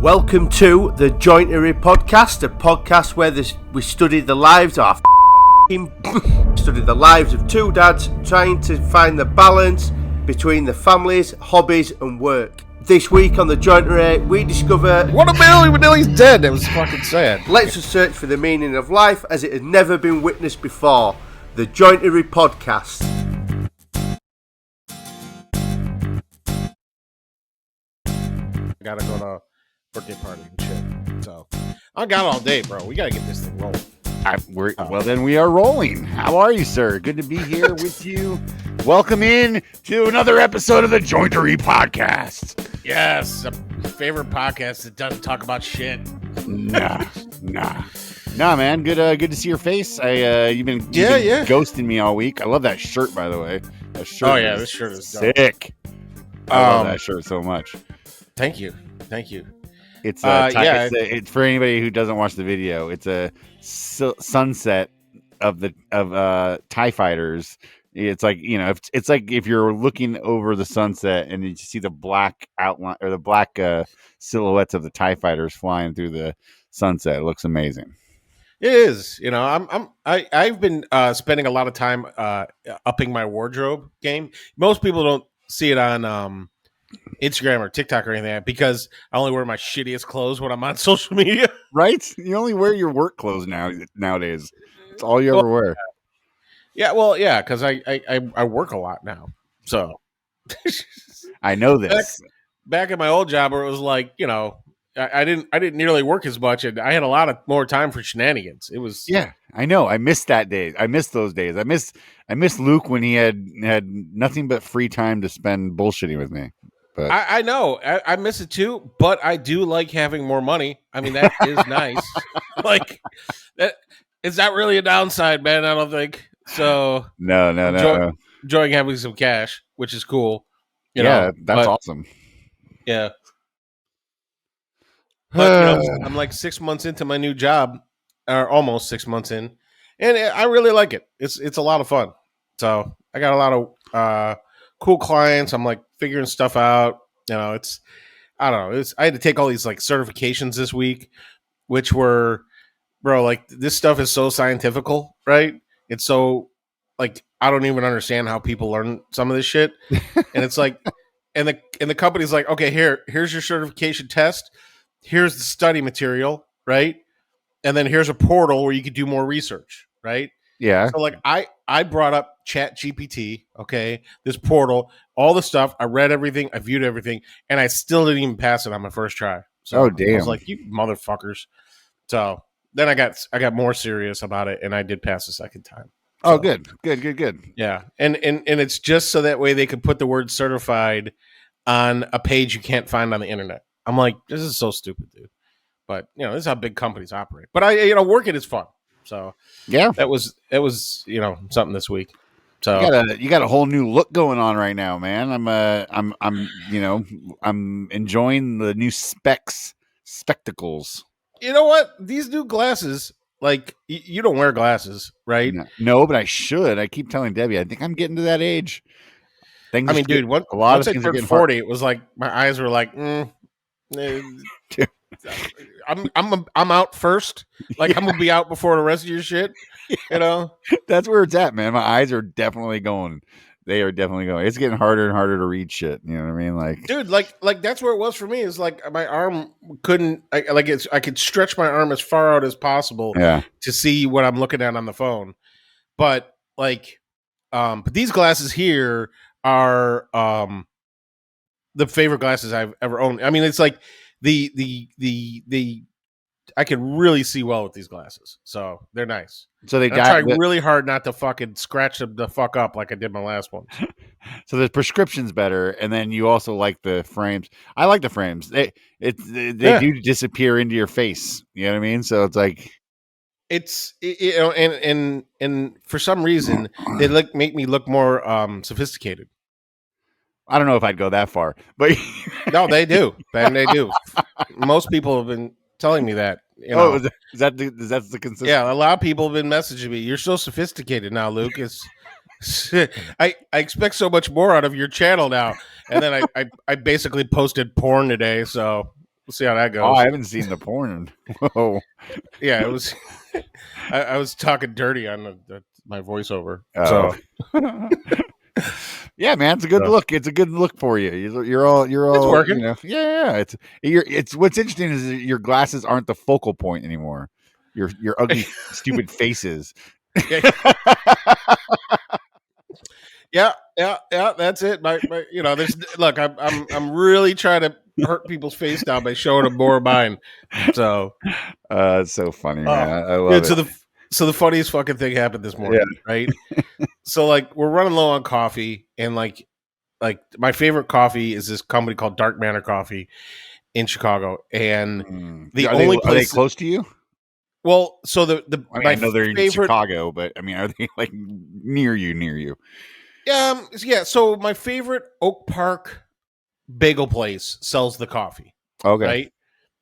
Welcome to the Jointery podcast, a podcast where we study the lives of study the lives of two dads trying to find the balance between the families, hobbies and work. This week on the Jointery, we discover what a bill, he's dead. That was fucking sad. Let's just search for the meaning of life as it had never been witnessed before. The Jointery podcast. I gotta go to birthday party and shit. So I got all day, bro. We gotta get this thing rolling. Well, then we are rolling. How are you, sir? Good to be here with you. Welcome in to another episode of the Jointery podcast. Yes, a favorite podcast that doesn't talk about shit. Nah, man. Good to see your face. You've been ghosting me all week. I love that shirt, by the way. That shirt. This shirt is sick. I love that shirt so much. Thank you. It's it's for anybody who doesn't watch the video. It's a sunset of TIE fighters. It's like, it's like if you're looking over the sunset and you see the black outline or the black silhouettes of the TIE fighters flying through the sunset. It looks amazing. It is. I've been spending a lot of time upping my wardrobe game. Most people don't see it on Instagram or TikTok or anything like that because I only wear my shittiest clothes when I'm on social media. Right? You only wear your work clothes nowadays. It's all you ever wear. Yeah, because I work a lot now. So I know this. Back at my old job where it was like, I didn't nearly work as much and I had a lot of more time for shenanigans. It was I know. I missed that day. I missed those days. I miss Luke when he had nothing but free time to spend bullshitting with me. But I know. I miss it too, but I do like having more money. I mean, that is nice. Like, that is not really a downside, man, I don't think. So, no. Enjoying having some cash, which is cool. That's awesome. Yeah. But, I'm like 6 months into my new job, or almost 6 months in, and I really like it. It's a lot of fun. So, I got a lot of cool clients. I'm like figuring stuff out. I had to take all these like certifications this week, which were, bro, like this stuff is so scientifical, right? It's so like I don't even understand how people learn some of this shit. And it's like, and the company's like, okay, here's your certification test. Here's the study material, right? And then here's a portal where you could do more research, right? Yeah. So like I brought up ChatGPT, okay, this portal, all the stuff. I read everything, I viewed everything, and I still didn't even pass it on my first try. So damn. I was like, you motherfuckers. So then I got more serious about it, and I did pass the second time. So, oh, good. Yeah, and it's just so that way they could put the word certified on a page you can't find on the internet. I'm like, this is so stupid, dude. But this is how big companies operate. But working is fun. So yeah, that was something this week. So you got a whole new look going on right now, man. I'm enjoying the new spectacles. You know what? These new glasses, like you don't wear glasses, right? No, but I should. I keep telling Debbie, I think I'm getting to that age. Dude, once I turned 40, it was like my eyes were like, I'm out first. Like I'm gonna be out before the rest of your shit. That's where it's at, man. My eyes are definitely going. They are definitely going. It's getting harder and harder to read shit. You know what I mean? Like, dude, like that's where it was for me. Is like my arm couldn't. I could stretch my arm as far out as possible. To see what I'm looking at on the phone. But but these glasses here are the favorite glasses I've ever owned. I mean, it's like the I can really see well with these glasses, so they're nice. So I'm trying really hard not to fucking scratch them the fuck up like I did my last one. So the prescription's better, and then you also like the frames. I like the frames. They do disappear into your face. You know what I mean? So it's like and for some reason they make me look more sophisticated. I don't know if I'd go that far, but no, they do. Man, they do. Most people have been telling me that. Is that the consistent? Yeah, a lot of people have been messaging me. You're so sophisticated now, Luke. I expect so much more out of your channel now. And then I basically posted porn today, so We'll see how that goes. Oh, I haven't seen the porn. Whoa. Yeah, it was. I was talking dirty on my voiceover. Oh. So yeah, man, it's a good look. It's a good look for you. You're all. It's working. You know, yeah. It's what's interesting is that your glasses aren't the focal point anymore. Your ugly, stupid faces. Yeah. That's it. My there's look. I'm really trying to hurt people's face now by showing them more of mine. So it's so funny, man. I love it. So the funniest fucking thing happened this morning, right? So like we're running low on coffee, and like my favorite coffee is this company called Dark Manor Coffee in Chicago, and the only place are they close to you? Well, so I know they're in Chicago, but I mean, are they like near you? Yeah. So my favorite Oak Park bagel place sells the coffee. Okay, right,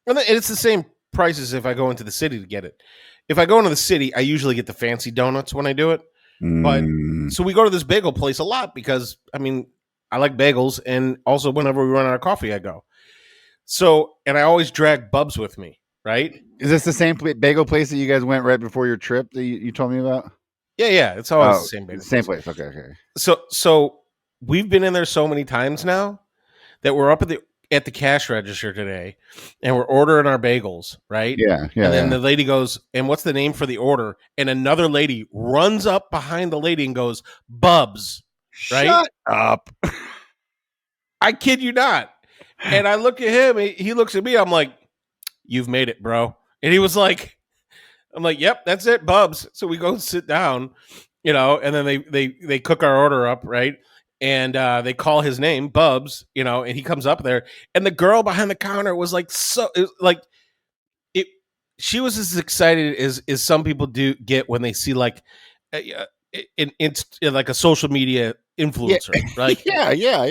and it's the same price as if I go into the city to get it. If I go into the city, I usually get the fancy donuts when I do it. But so we go to this bagel place a lot because I mean I like bagels, and also whenever we run out of coffee, I go. So and I always drag Bubs with me. Right? Is this the same bagel place that you guys went right before your trip that you told me about? Yeah. It's always the same bagel. Same place. Okay. So we've been in there so many times now that we're up at the cash register today, and we're ordering our bagels, right? Yeah. And then the lady goes, "And what's the name for the order?" And another lady runs up behind the lady and goes, "Bubs." Right? Shut up. I kid you not. And I look at him. He looks at me. I'm like, "You've made it, bro." And he was like, I'm like, "Yep, that's it, Bubs." So we go sit down, and then they cook our order up, right? And they call his name, Bubs, and he comes up there, and the girl behind the counter was like, she was as excited as some people do get when they see like in like a social media influencer, right? Yeah.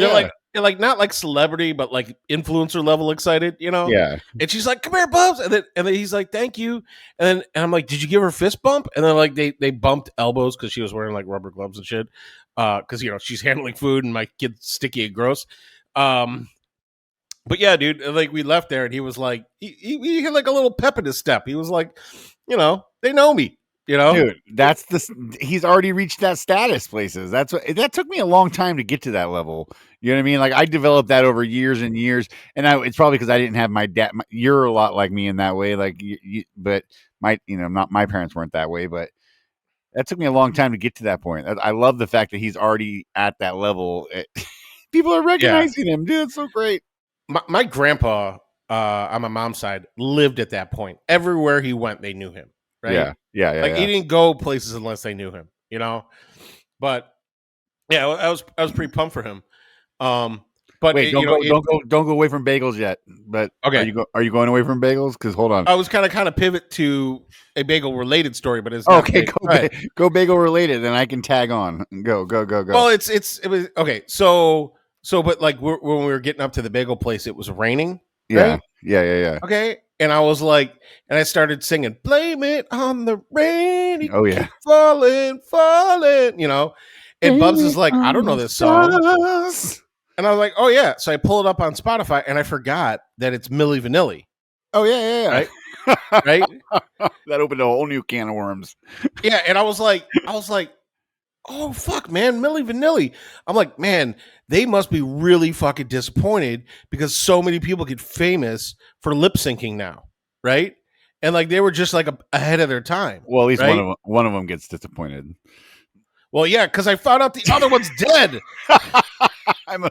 They're like not like celebrity, but like influencer level excited, Yeah. And she's like, "Come here, Bubs," and then he's like, "Thank you," and I'm like, "Did you give her a fist bump?" And then like they bumped elbows because she was wearing like rubber gloves and shit, because she's handling food and my kid's sticky and gross. But yeah, dude, like we left there and he was like, he had like a little pep in his step. He was like, they know me. Dude, he's already reached that status places. That took me a long time to get to that level. You know what I mean? Like I developed that over years and years, and it's probably because I didn't have my dad. You're a lot like me in that way, like but not my parents weren't that way, but that took me a long time to get to that point. I love the fact that he's already at that level. People are recognizing him, dude. It's so great. My grandpa on my mom's side lived at that point. Everywhere he went, they knew him. Right? Yeah. Like he didn't go places unless they knew him, But yeah, I was pretty pumped for him. But wait, don't go away from bagels yet. But okay, are you going away from bagels? Because hold on, I was kind of pivot to a bagel related story, but it's okay. Go bagel related, then I can tag on. Go. Well, it was okay. So but like when we were getting up to the bagel place, it was raining. Yeah, right? yeah. Okay. And I was like, and I started singing, "Blame it on the rain." Oh yeah, falling. And Bubs is like, "I don't know this song." And I was like, "Oh yeah." So I pull it up on Spotify, and I forgot that it's Milli Vanilli. Oh yeah. Right. That opened a whole new can of worms. Yeah, and I was like, "Oh fuck, man, Milli Vanilli." I'm like, man, they must be really fucking disappointed because so many people get famous for lip syncing now, right? And like they were just like ahead of their time. Well, at least right? one of them gets disappointed. Well, yeah, because I found out the other one's dead. I'm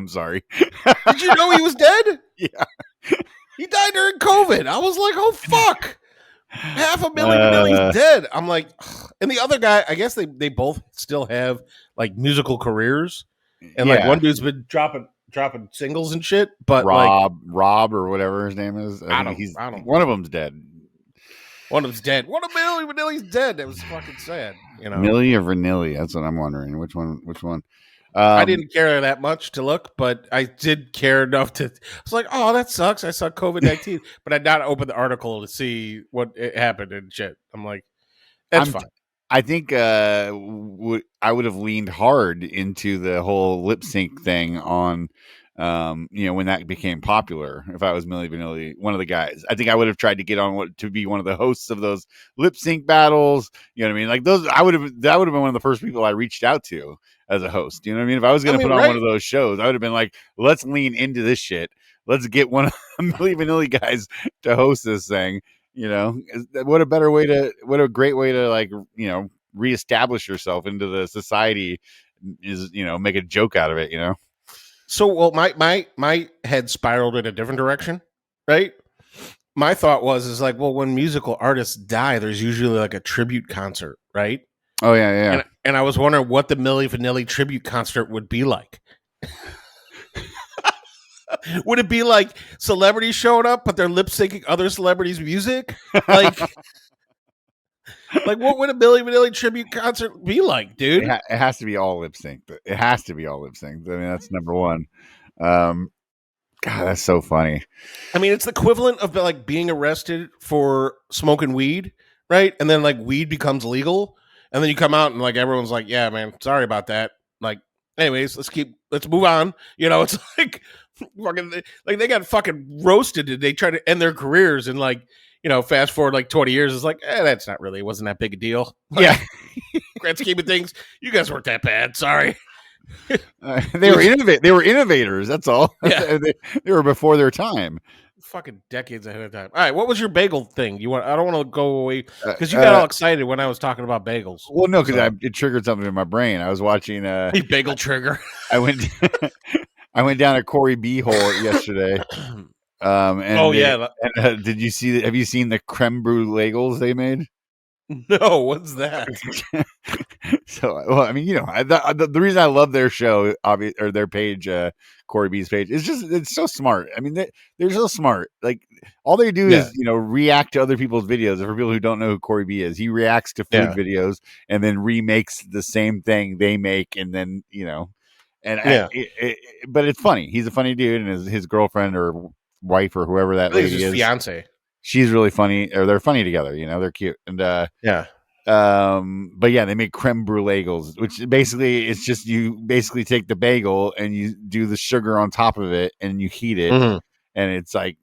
sorry. Did you know he was dead? Yeah, he died during COVID. I was like, oh fuck. 500,000 dead. I'm like, ugh. And the other guy, I guess they both still have like musical careers, and like one dude's been dropping singles and shit. But Rob or whatever his name is, I don't. One of them's dead. One of them's dead. One of Milli Vanilli's dead. That was fucking sad. Milli or Vanilli? That's what I'm wondering. Which one? I didn't care that much to look, but I did care enough to. I was like, "Oh, that sucks." I saw COVID-19, but I did not open the article to see what happened and shit. I'm like, "That's fine." I think I would have leaned hard into the whole lip sync thing on When that became popular. If I was Milli Vanilli, one of the guys, I think I would have tried to get on to be one of the hosts of those lip sync battles. You know what I mean? Like that would have been one of the first people I reached out to as a host. You know what I mean? If I was going to put on one of those shows, I would have been like, let's lean into this shit. Let's get one of the Milli Vanilli guys to host this thing. What a great way to reestablish yourself into the society is, make a joke out of it, So, well, my head spiraled in a different direction, right? My thought is like, well, when musical artists die, there's usually like a tribute concert, right? Oh yeah. And I was wondering what the Milli Vanilli tribute concert would be like. Would it be like celebrities showing up, but they're lip syncing other celebrities' music? Like, what would a Milli Vanilli tribute concert be like, dude? It has to be all lip synced. It has to be all lip synced. I mean, that's number one. God, that's so funny. I mean, it's the equivalent of like being arrested for smoking weed, right? And then like weed becomes legal, and then you come out and like everyone's like, "Yeah, man, sorry about that." Like, anyways, let's move on. It's like fucking like they got fucking roasted and they try to end their careers and like fast forward like 20 years, it's like, that's not really, it wasn't that big a deal. Like, yeah, grand scheme of things, you guys weren't that bad. Sorry. They were innovators. That's all. Yeah. they were before their time. Fucking decades ahead of time. All right, what was your bagel thing? I don't want to go away because you got all excited when I was talking about bagels. Well, no, because it triggered something in my brain. I was watching bagel trigger. I went down a Corey B hole yesterday. Did you see? Have you seen the creme brulee bagels they made? No, what's that? I mean, the reason I love their show, or their page, Corey B's page, is just it's so smart. I mean, they're so smart. Like all they do is react to other people's videos. And for people who don't know who Corey B is, he reacts to food videos and then remakes the same thing they make, and then but it's funny. He's a funny dude, and his girlfriend or wife or whoever that lady is, fiance. She's really funny, or they're funny together. They're cute, and but yeah, they make creme brulee bagels, which basically it's just you basically take the bagel and you do the sugar on top of it and you heat it, and it's like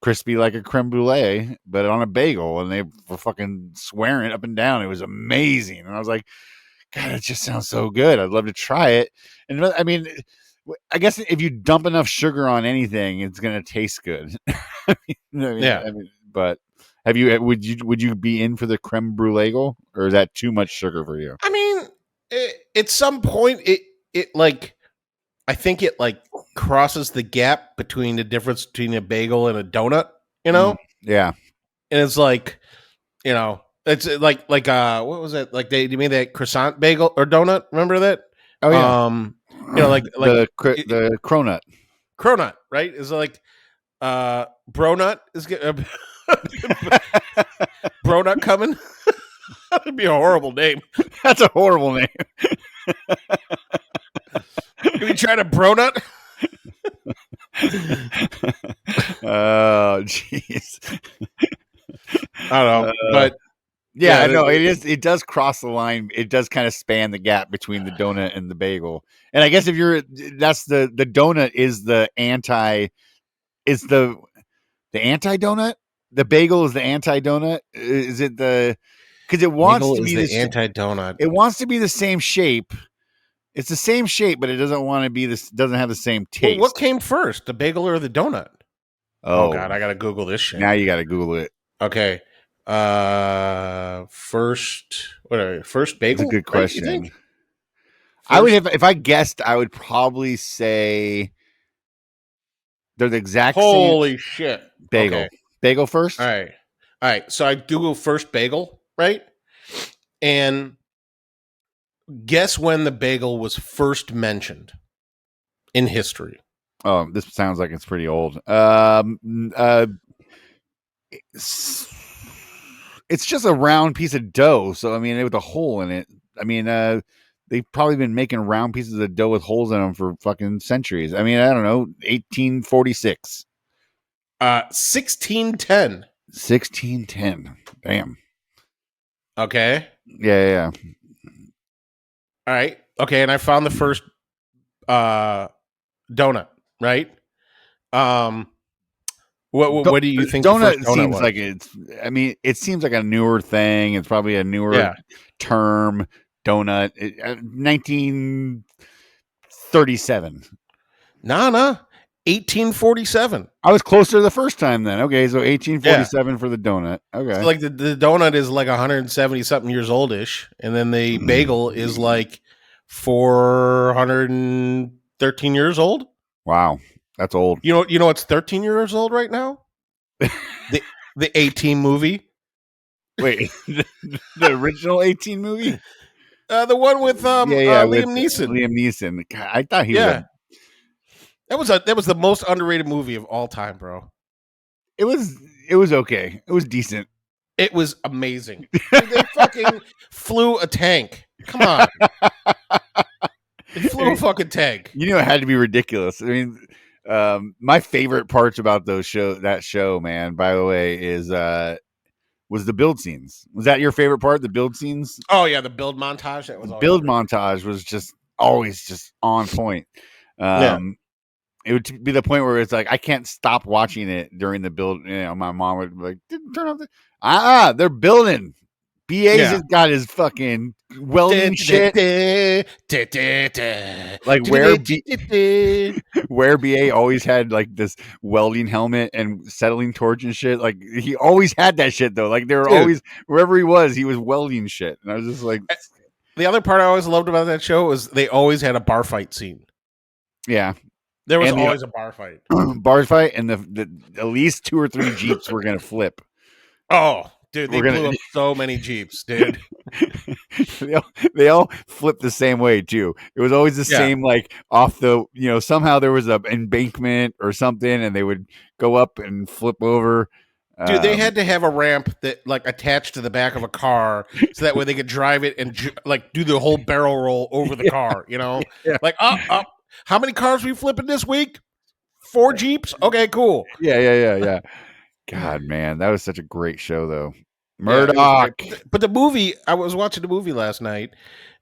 crispy like a creme brulee, but on a bagel, and they were fucking swearing up and down. It was amazing, and I was like, God, it just sounds so good. I'd love to try it. And I mean, I guess if you dump enough sugar on anything, it's gonna taste good. But would you be in for the creme brulee, or is that too much sugar for you? I mean, at some point, it like, I think it like crosses the gap between the difference between a bagel and a donut. Yeah, and it's like, it's like what was it? Like they made that croissant bagel or donut. Remember that? Oh yeah. Like the cronut. Cronut, right? Is like Bronut is Bronut coming. That'd be a horrible name. That's a horrible name. Can we try to Bronut? Oh, jeez. I don't know, but yeah, no, it is. It does cross the line. It does kind of span the gap between the donut and the bagel. And I guess that's the donut is the anti. Is the anti-donut? The bagel is the anti-donut? Is it because it wants to be the anti-donut. It wants to be the same shape. It's the same shape, but it doesn't want to be this. Doesn't have the same taste. Well, what came first, the bagel or the donut? Oh God, I gotta Google this shit. Now you gotta Google it. Okay. First bagel. That's a good question. Right, I would have, if I guessed, I would probably say they're the exact same. Holy shit. Bagel. Okay. Bagel first? All right. So I Google first bagel, right? And guess when the bagel was first mentioned in history. Oh, this sounds like it's pretty old. It's just a round piece of dough. So, I mean, with a hole in it. I mean, they've probably been making round pieces of dough with holes in them for fucking centuries. I mean, I don't know, 1846. 1610. 1610. Damn. Okay. Yeah. All right. Okay, and I found the first donut, right? What do you think the first Donut donut seems was? like it's. I mean, it seems like a newer thing. It's probably a newer term. Donut, 1937. Nah, 1847. I was closer the first time then. Okay, so Yeah. 1847 for the donut. Okay. So like the donut is like 170 something years oldish, and then the bagel is like 413 years old. Wow, that's old. You know what's 13 years old right now? the the 18 movie. Wait, the original 18 movie? The one with with Liam Neeson. Liam Neeson. God, I thought he was that was the most underrated movie of all time, bro. It was okay. It was decent. It was amazing. Dude, they fucking flew a tank. Come on. They flew a fucking tank. You know, it had to be ridiculous. I mean, my favorite parts about that show, man, by the way, is was the build scenes. Was that your favorite part? The build scenes? Oh yeah, the build montage. That was montage was just always just on point. It would be the point where it's like I can't stop watching it during the build. You know, my mom would be like, turn off the they're building. BA's has got his fucking welding shit. Like where BA always had like this welding helmet and settling torch and shit. Like he always had that shit though. Like there were always wherever he was welding shit. And I was just like, the other part I always loved about that show was they always had a bar fight scene. Yeah. There was always a bar fight. Bar fight, and the at least 2 or 3 Jeeps were gonna flip. Oh, dude, they blew up so many Jeeps, dude. they all flipped the same way too. It was always the same, like off the somehow there was an embankment or something, and they would go up and flip over. Dude, they had to have a ramp that like attached to the back of a car, so that way they could drive it and like do the whole barrel roll over the car. You know, like up. How many cars we flipping this week? 4 Jeeps? Okay, cool. Yeah. God, man, that was such a great show, though. Murdoch. But the movie, I was watching the movie last night,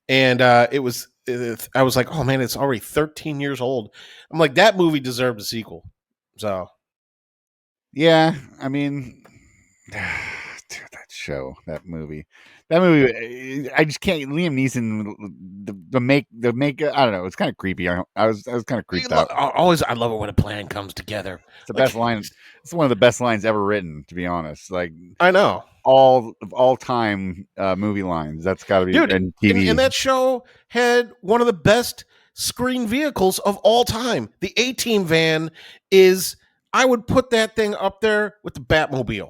and I was like, oh man, it's already 13 years old. I'm like, that movie deserved a sequel. So, yeah, I mean, dude, that movie, I just can't. Liam Neeson, the make, I don't know. It's kind of creepy. I was kind of creeped out. I love it when a plan comes together. It's the best line. It's one of the best lines ever written, to be honest. Like I know all time movie lines. That's got to be in TV. And that show had one of the best screen vehicles of all time. The A-Team van is. I would put that thing up there with the Batmobile.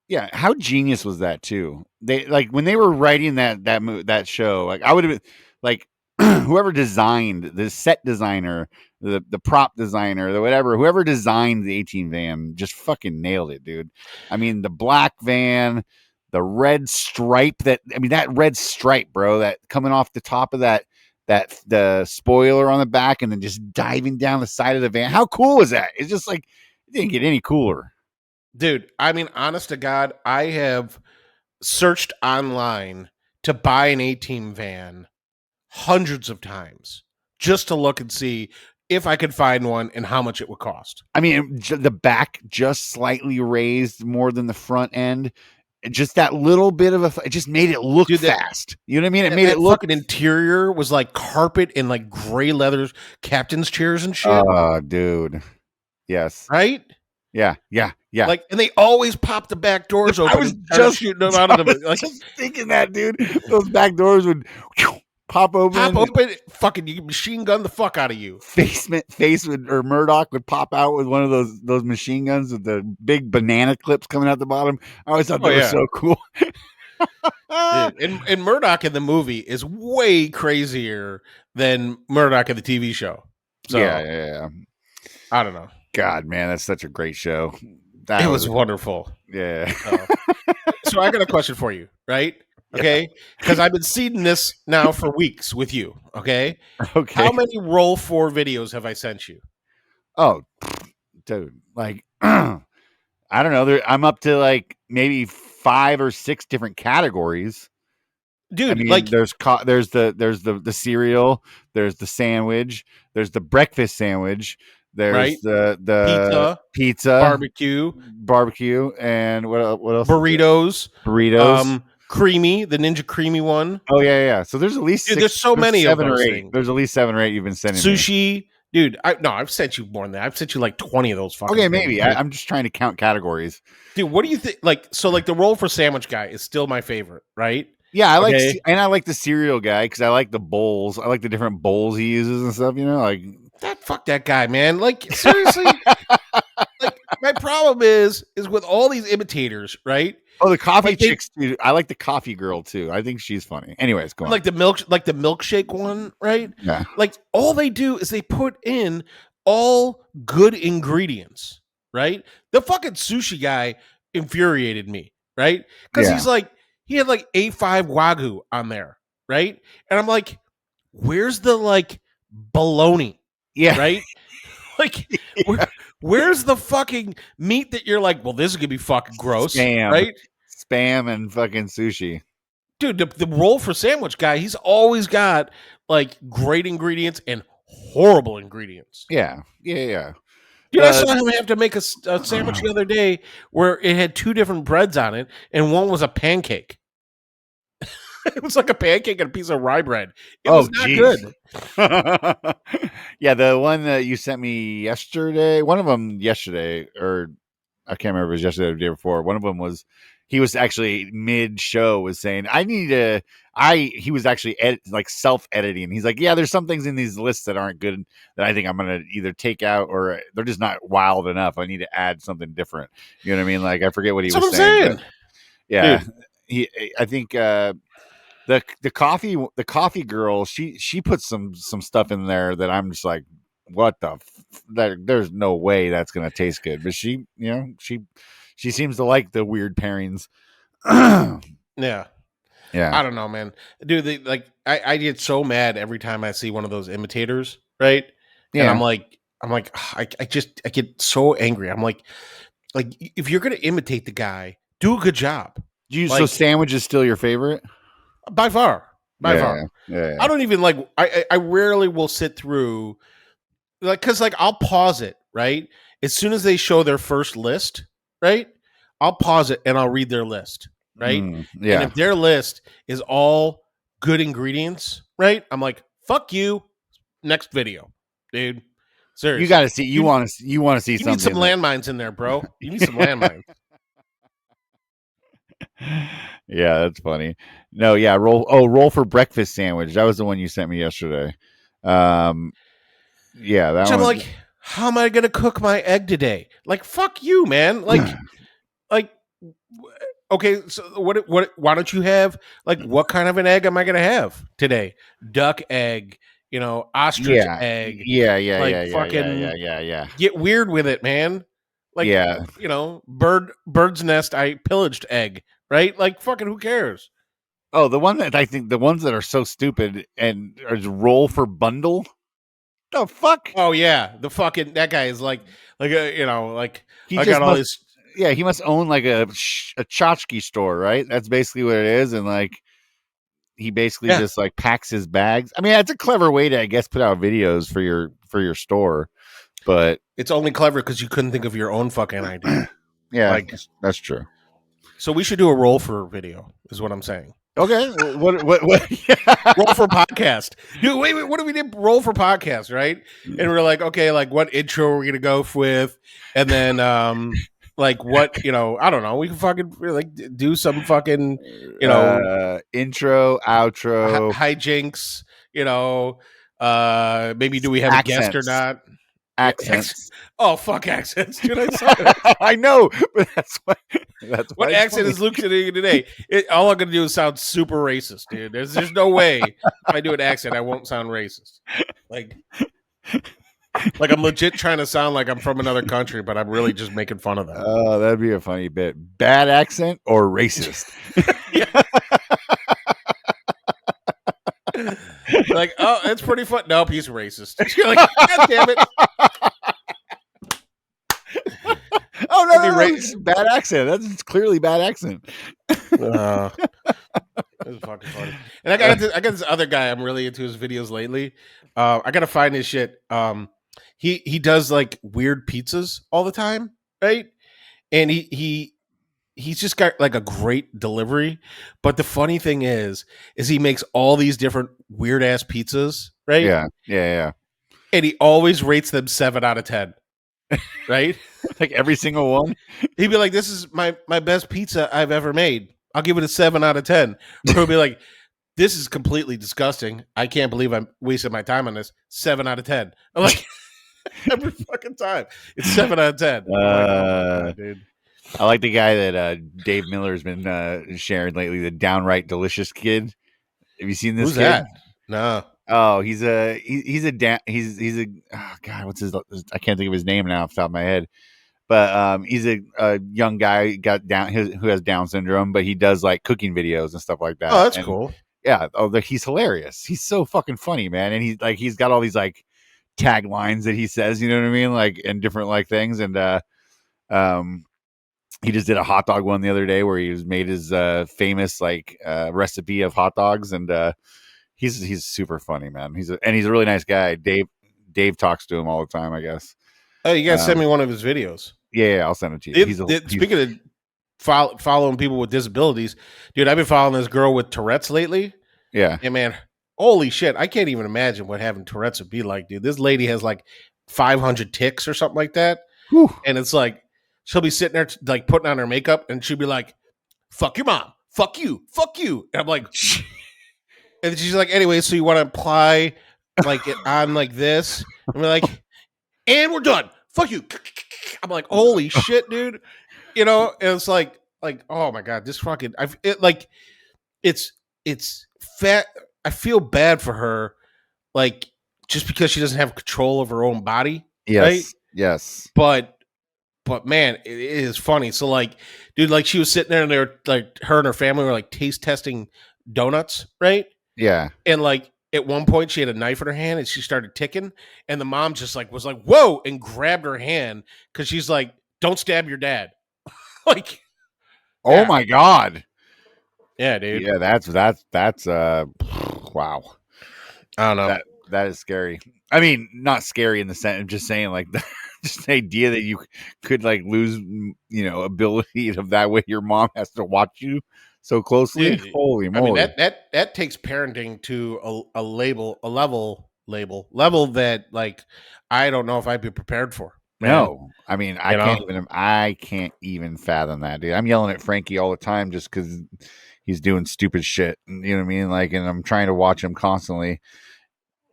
Yeah, how genius was that too? They like when they were writing that show. Like I would have been like whoever designed the set designer, the prop designer, the whatever, whoever designed the A-Team van just fucking nailed it, dude. I mean, the black van, the red stripe that red stripe, bro, that coming off the top of that the spoiler on the back and then just diving down the side of the van. How cool was that? It's just like it didn't get any cooler. Dude, I mean, honest to God, I have searched online to buy an A-Team van hundreds of times just to look and see if I could find one and how much it would cost. I mean, the back just slightly raised more than the front end. Just that little bit of it just made it look fast. You know what I mean? It made it look. Fucking interior was like carpet and like gray leather captain's chairs and shit. Oh, dude. Yes. Right? Yeah. Like, and they always pop the back doors open. I was just shooting them out of them. Like, just thinking that, dude. Those back doors would pop open. Fucking you machine gun the fuck out of you. Or Murdoch would pop out with one of those machine guns with the big banana clips coming out the bottom. I always thought that was so cool. Dude, and Murdoch in the movie is way crazier than Murdoch in the TV show. So, yeah. I don't know. God, man, that's such a great show. It was wonderful. Yeah. So I got a question for you, right? Okay. Because I've been seeing this now for weeks with you. Okay. How many Roll 4 videos have I sent you? Oh, dude. Like, I don't know. I'm up to like maybe 5 or 6 different categories. dude. I mean, Like, there's the cereal, there's the sandwich, there's the breakfast sandwich, there's right? the pizza, barbecue, and what else? burritos, Burritos. creamy, the Ninja Creamy one. Oh yeah. So there's at least Dude, there's so many of 7 or those 8. things. There's at least 7 or 8 you've been sending me. Sushi, dude. I've sent you more than that. I've sent you like 20 of those fucking. Okay, things, maybe. right? I'm just trying to count categories. Dude, what do you think? Like, so like the roll for sandwich guy is still my favorite, right? Yeah, I like the cereal guy because I like the bowls. I like the different bowls he uses and stuff. Like that. Fuck that guy, man. Like seriously. Like my problem is with all these imitators, right? Oh, the coffee chicks too. I like the coffee girl too. I think she's funny. Anyways, go on. Like the milkshake one, right? Yeah. Like all they do is they put in all good ingredients, right? The fucking sushi guy infuriated me, right? Because he's like, he had like A5 Wagyu on there, right? And I'm like, where's the like bologna? Yeah. Right? Like, where's the fucking meat that you're like, well, this is gonna be fucking gross, right? Spam and fucking sushi. Dude, the roll for sandwich guy, he's always got like great ingredients and horrible ingredients. Yeah. Dude, I saw him have to make a sandwich the other day where it had 2 different breads on it, and one was a pancake. It was like a pancake and a piece of rye bread. It was not good. Yeah, the one that you sent me yesterday, one of them yesterday, or I can't remember if it was yesterday or the day before. One of them was, he was actually mid-show was saying, he was actually self-editing. He's like, yeah, there's some things in these lists that aren't good that I think I'm going to either take out or they're just not wild enough. I need to add something different. You know what I mean? Like, I forget what he was saying. Yeah. Dude. I think, the coffee girl, she puts some stuff in there that I'm just like, what the there's no way that's gonna taste good. But she seems to like the weird pairings. Yeah. I don't know, man. Dude, I get so mad every time I see one of those imitators, right? Yeah. And I'm like, I get so angry. I'm like if you're gonna imitate the guy, do a good job. So sandwich is still your favorite? By far. Yeah. I don't even like. I rarely will sit through, because I'll pause it, right? As soon as they show their first list, right? I'll pause it and I'll read their list, right? Yeah. And if their list is all good ingredients, right? I'm like, fuck you. Next video, dude. Seriously, you got to see. You want to see something. You need some landmines in there, bro. You need some landmines. Yeah, that's funny. No, yeah, roll for breakfast sandwich. That was the one you sent me yesterday. Yeah, that Which one. I'm like, how am I gonna cook my egg today? Like, fuck you, man. Like, okay, so what? Why don't you have what kind of an egg am I gonna have today? Duck egg, ostrich egg. Yeah. Get weird with it, man. Bird's nest. I pillaged egg. Right? Like, fucking who cares? Oh, the one that I think the ones that are so stupid and is roll for bundle. The fuck? Oh yeah, the fucking that guy is like he got all this. Yeah, he must own like a tchotchke store, right? That's basically what it is, and he basically just packs his bags. I mean, that's a clever way to, I guess, put out videos for your store, but it's only clever because you couldn't think of your own fucking idea. Yeah, that's true. So we should do a roll for video, is what I'm saying. Okay. What? Roll for podcast. Dude, wait. What if we did roll for podcast, right? And we're like, okay, what intro are we gonna go with? And then, what? I don't know. We can fucking do some fucking, intro, outro, hijinks. Maybe do we have accents. A guest or not? Accents. Oh, fuck accents, dude! I saw it. I know, but that's what accent is Luke doing today? All I'm gonna do is sound super racist, dude. There's no way if I do an accent, I won't sound racist. Like I'm legit trying to sound like I'm from another country, but I'm really just making fun of them. Oh, that'd be a funny bit. Bad accent or racist? Oh, that's pretty fun. Nope, he's racist. You're like, God damn it. Oh, no, it's bad accent. That's clearly bad accent. It's fucking funny. And I got this other guy I'm really into his videos lately. I gotta find his shit. He does like weird pizzas all the time, right? And he's just got like a great delivery. But the funny thing is he makes all these different weird ass pizzas, right? Yeah. And he always rates them 7 out of 10. Right? Like every single one. He'd be like, "This is my best pizza I've ever made. I'll give it a 7 out of 10." Or he'll be like, "This is completely disgusting. I can't believe I'm wasting my time on this. 7 out of 10." I'm like, every fucking time. It's 7 out of 10. I'm like, oh my God, dude. I like the guy that Dave Miller's been sharing lately, the downright delicious kid. Have you seen this? Who's kid? that? No. Oh, he's a oh God, what's his? I can't think of his name now off the top of my head. But he's a young guy who has Down syndrome, but he does like cooking videos and stuff like that. Oh, that's cool. Yeah. Oh, he's hilarious. He's so fucking funny, man. And he's got all these like taglines that he says, you know what I mean? Like, and different like things. And he just did a hot dog one the other day where he made his famous like recipe of hot dogs, and he's super funny, man. He's a really nice guy. Dave talks to him all the time, I guess. Oh, you guys send me one of his videos. Yeah, I'll send it to you. Speaking of following people with disabilities, dude, I've been following this girl with Tourette's lately. Yeah. And man, holy shit, I can't even imagine what having Tourette's would be like, dude. This lady has like 500 tics or something like that. Whew. And it's like, she'll be sitting there like putting on her makeup and she'll be like, "Fuck your mom. Fuck you. Fuck you." And I'm like, and she's like, "Anyway, so you want to apply like it on like this?" And we're like, "And we're done. Fuck you." I'm like, holy shit, dude. You know, and it's like, oh my God, this fucking, it's fat. I feel bad for her, like, just because she doesn't have control of her own body. Yes. Right? Yes. But man, it is funny. So like, dude, like she was sitting there and they were like, her and her family were like taste testing donuts, right? Yeah. And like at one point she had a knife in her hand and she started ticking, and the mom just like was like, "Whoa," and grabbed her hand because she's like, "Don't stab your dad." Like, oh my God. Yeah, dude. Yeah, that's wow. I don't know. That is scary. I mean, not scary in the sense of just saying like just the idea that you could like lose, you know, ability of that way. Your mom has to watch you so closely. Yeah, holy moly! I mean, that takes parenting to a level that like I don't know if I'd be prepared for. Man. No, I mean I can't even fathom that, dude. I'm yelling at Frankie all the time just because he's doing stupid shit. You know what I mean? Like, and I'm trying to watch him constantly.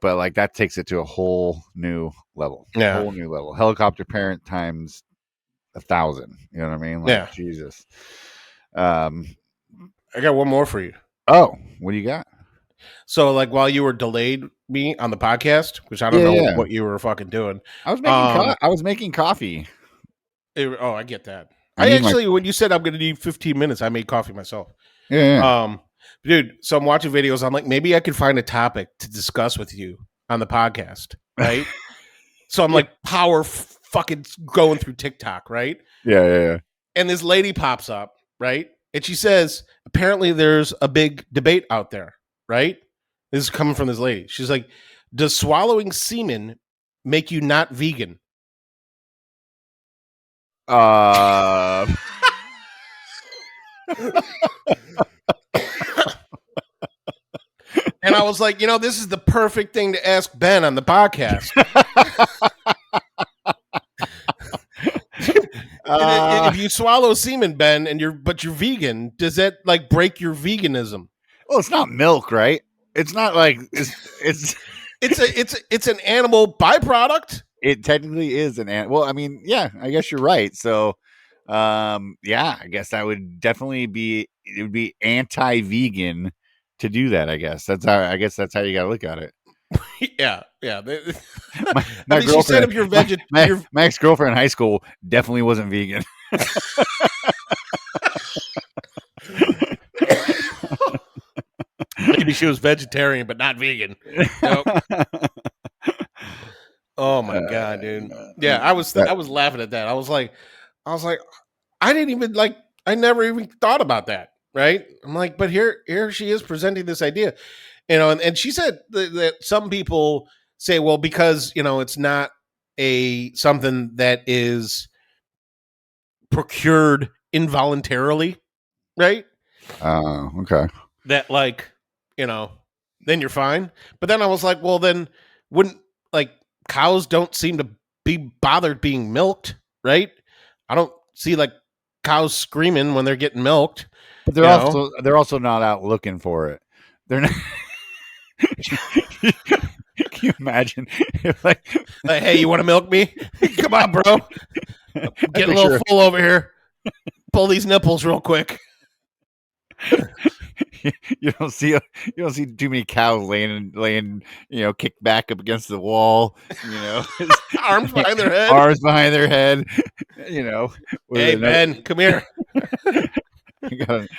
But like that takes it to a whole new level. Yeah. A whole new level. Helicopter parent times 1,000. You know what I mean? Like, yeah. Jesus. I got one more for you. Oh, what do you got? So like while you were delayed me on the podcast, which I don't know what you were fucking doing. I was making coffee. I get that. When you said I'm going to need 15 minutes, I made coffee myself. Yeah. Dude, so I'm watching videos. I'm like, maybe I could find a topic to discuss with you on the podcast, right? So I'm like fucking going through TikTok, right? Yeah. And this lady pops up, right? And she says, apparently there's a big debate out there, right? This is coming from this lady. She's like, does swallowing semen make you not vegan? And I was like, this is the perfect thing to ask Ben on the podcast. If you swallow semen, Ben, but you're vegan, does that like break your veganism? Well, it's not milk, right? It's not like it's an animal byproduct. It technically is an animal. Well, I mean, yeah, I guess you're right. So, yeah, I guess that would definitely be anti-vegan to do that. I guess that's how you got to look at it. Yeah. My girlfriend, she said if you're vegetarian, my ex-girlfriend in high school definitely wasn't vegan. Maybe she was vegetarian, but not vegan. Nope. Oh my God, dude. Yeah, I was laughing at that. I was like, I didn't even I never even thought about that. Right. I'm like, but here she is presenting this idea, and she said that some people say, well, because, it's not something that is procured involuntarily. Right. Oh, okay. That then you're fine. But then I was like, well, then wouldn't cows don't seem to be bothered being milked, right? I don't see cows screaming when they're getting milked. But they're also not out looking for it. They're not. Can you imagine? Hey, you want to milk me? Come on, bro. Get a little full over here. Pull these nipples real quick. You don't see too many cows laying, kicked back up against the wall, arms behind their head. Hey, Ben, come here.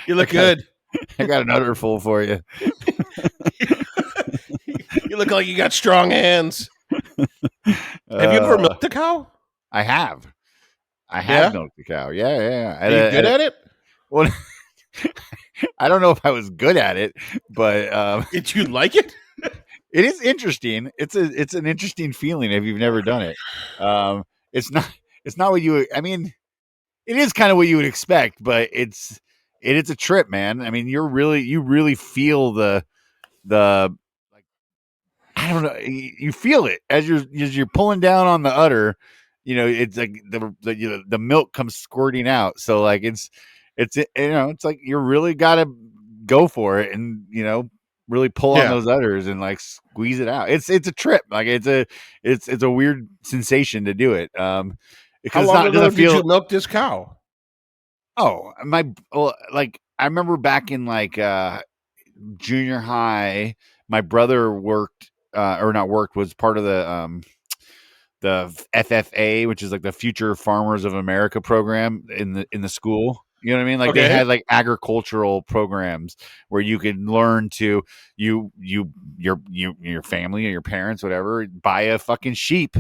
You look good. I got another full for you. You look like you got strong hands. Have you ever milked a cow? I have. Milked a cow. Yeah. Are you good at it? Well, I don't know if I was good at it, but did you like it? It is interesting. It's an interesting feeling if you've never done it. It's not what you. I mean, it is kind of what you would expect, but it's a trip, man. I mean, you really feel the I don't know. You feel it as you're pulling down on the udder. It's like the milk comes squirting out. So it's like you really got to go for it and really pull on those udders and squeeze it out. It's a trip. It's a weird sensation to do it. How long ago did you milk this cow? Oh, I remember back in junior high, my brother was part of the FFA, which is the Future Farmers of America program in the school. You know what I mean? They had agricultural programs where you could learn to your family or your parents, whatever, buy a fucking sheep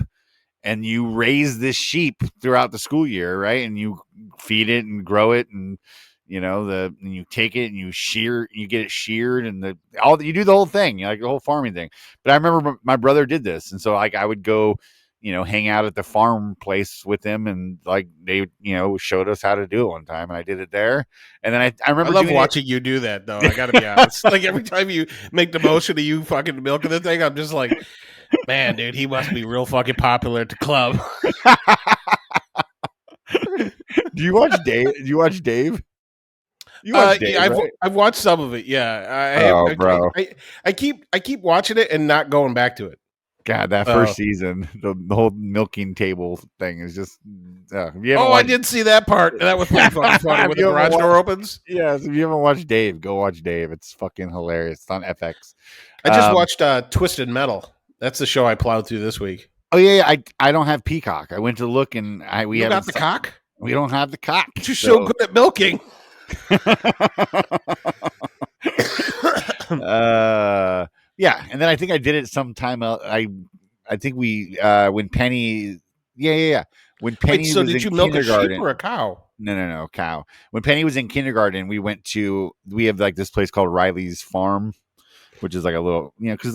and you raise this sheep throughout the school year, right? And you feed it and grow it, and and you take it and you get it sheared, and you do the whole thing, the whole farming thing. But I remember my brother did this, and so I would go, hang out at the farm place with him, and they, showed us how to do it one time, and I did it there. And then I remember I love watching you do that, though. I got to be honest. Every time you make the motion of you fucking milking the thing, I'm just like, man, dude, he must be real fucking popular at the club. Do you watch Dave? You watch Dave, right? I've watched some of it. Yeah, bro. I keep watching it and not going back to it. God, that first season, the whole milking table thing is just. I did see that part. That was pretty fucking funny when the garage door opens. Yes, if you haven't watched Dave, go watch Dave. It's fucking hilarious. It's on FX. I just watched Twisted Metal. That's the show I plowed through this week. Oh yeah. I don't have Peacock. I went to look, and we got the cock. We don't have the cock. You're so good at milking. Yeah, and then I think I did it sometime. I think we when Penny. Yeah. When Penny was did you milk a sheep or a cow? No, cow. When Penny was in kindergarten, we have this place called Riley's Farm, which is a little, because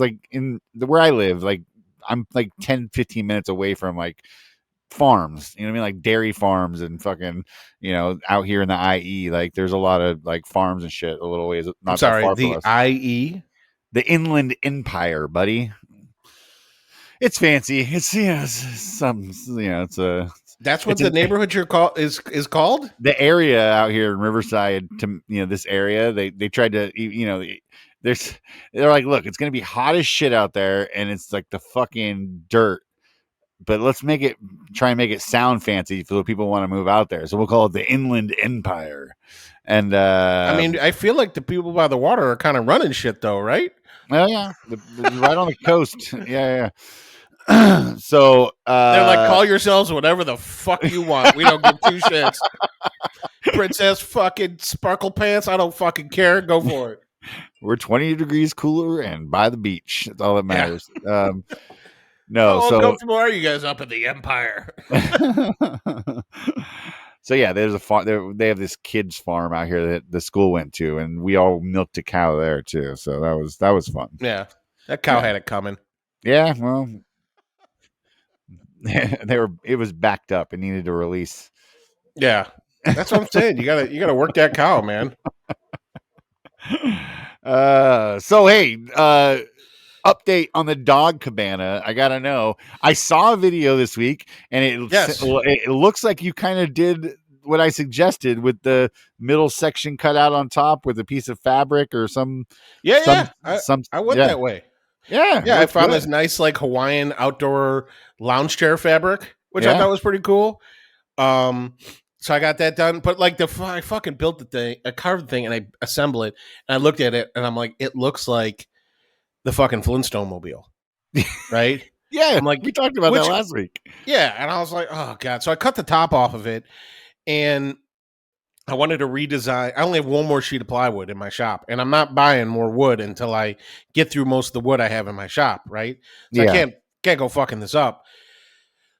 where I live, I'm 10, 15 minutes away from farms, you know what I mean? Dairy farms and fucking, out here in the IE, there's a lot of sorry, a shit a little ways. Not that far from us. IE? The Inland Empire, buddy. It's fancy. It's it's a. That's what the neighborhood is called. The area out here in Riverside, this area, they tried to, they're like, look, it's gonna be hot as shit out there, and it's the fucking dirt. But let's try and make it sound fancy so people want to move out there. So we'll call it the Inland Empire. And I mean, I feel like the people by the water are kind of running shit, though, right? Oh yeah, right on the coast. Yeah. So they're call yourselves whatever the fuck you want. We don't give two shits. Princess fucking sparkle pants. I don't fucking care. Go for it. We're 20 degrees cooler and by the beach. That's all that matters. Yeah. No, how comfortable are you guys up in the Empire? So yeah, there's a farm. They have this kids farm out here that the school went to, and we all milked a cow there too. So that was fun. Yeah, that cow had it coming. Yeah, well, it was backed up. It needed to release. Yeah, that's what I'm saying. You gotta work that cow, man. So hey, update on the Dog Cabana. I gotta know. I saw a video this week, and it looks like you kind of did what I suggested with the middle section cut out on top with a piece of fabric or some. I went that way. Yeah. I found this nice like Hawaiian outdoor lounge chair fabric, which I thought was pretty cool. So I got that done, but like I fucking built the thing, I carved the thing, and I assembled it, and I looked at it, and I'm like, it looks like the fucking Flintstone mobile, right? Yeah, I'm like, we talked about that last week. Yeah, and I was like, oh god. So I cut the top off of it, and I wanted to redesign. I only have one more sheet of plywood in my shop, and I'm not buying more wood until I get through most of the wood I have in my shop, right? So I can't go fucking this up.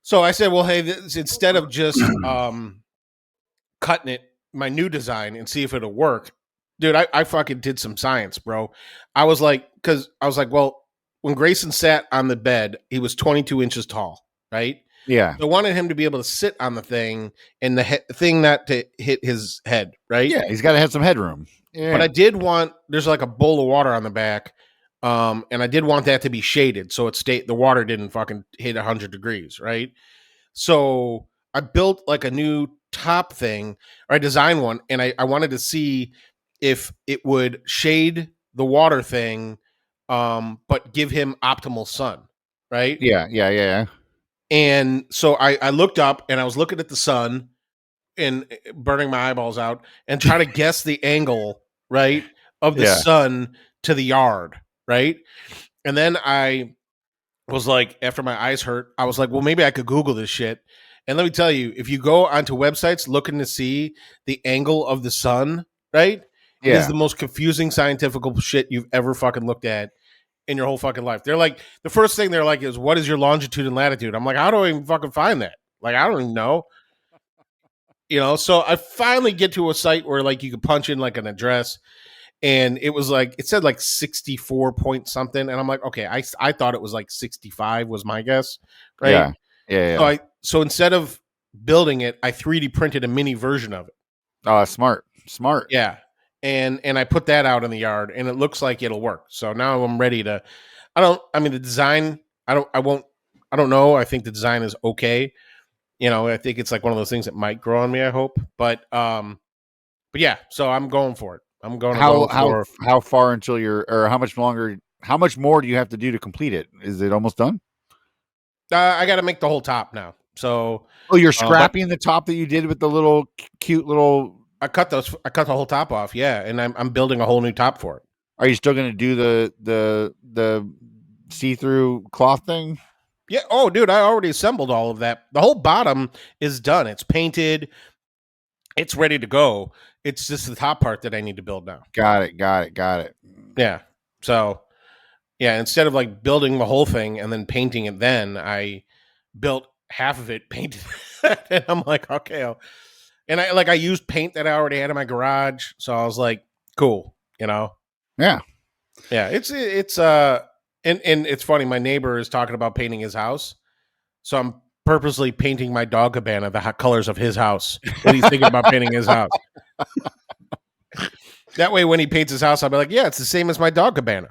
So I said, well, hey, instead of just cutting it, my new design, and see if it'll work, dude, I fucking did some science, bro. I was like, well, when Grayson sat on the bed, he was 22 inches tall, right? Yeah. So I wanted him to be able to sit on the thing and the thing not to hit his head, right? Yeah, he's got to have some headroom. Yeah. But I did want, there's like a bowl of water on the back, and I did want that to be shaded so the water didn't fucking hit 100 degrees, right? So I built like a new top thing, or I designed one, and I wanted to see if it would shade the water thing, but give him optimal sun, right? Yeah. And so I looked up, and I was looking at the sun and burning my eyeballs out and try to guess the angle, right, of the sun to the yard, right? And then I was like, after my eyes hurt, I was like, well, maybe I could Google this shit. And let me tell you, if you go onto websites looking to see the angle of the sun, right, it is the most confusing scientific shit you've ever fucking looked at in your whole fucking life. They're like, the first thing they're like is, what is your longitude and latitude? I'm like, how do I even fucking find that? Like, I don't even know. So I finally get to a site where like you could punch in like an address, and it was like, it said like 64 point something. And I'm like, okay, I thought it was like 65 was my guess. Right. Yeah. So instead of building it, I 3D printed a mini version of it. Oh, smart. Yeah. And I put that out in the yard, and it looks like it'll work. So now I'm ready to, the design, I don't know. I think the design is okay. I think it's like one of those things that might grow on me, I hope. But yeah, so I'm going for it. I'm going to how far until or how much more do you have to do to complete it? Is it almost done? I got to make the whole top now. So you're scrapping the top that you did with the little cute little. I cut the whole top off. Yeah. And I'm building a whole new top for it. Are you still going to do the see-through cloth thing? Yeah. Oh, dude, I already assembled all of that. The whole bottom is done. It's painted. It's ready to go. It's just the top part that I need to build now. Got it. Yeah. So, yeah, instead of like building the whole thing and then painting it, then I built half of it, painted it. And I'm like, okay. And I used paint that I already had in my garage. So I was like, cool, Yeah. Yeah. It's and it's funny. My neighbor is talking about painting his house. So I'm purposely painting my Dog Cabana the colors of his house when he's thinking about painting his house. That way, when he paints his house, I'll be like, yeah, it's the same as my Dog Cabana.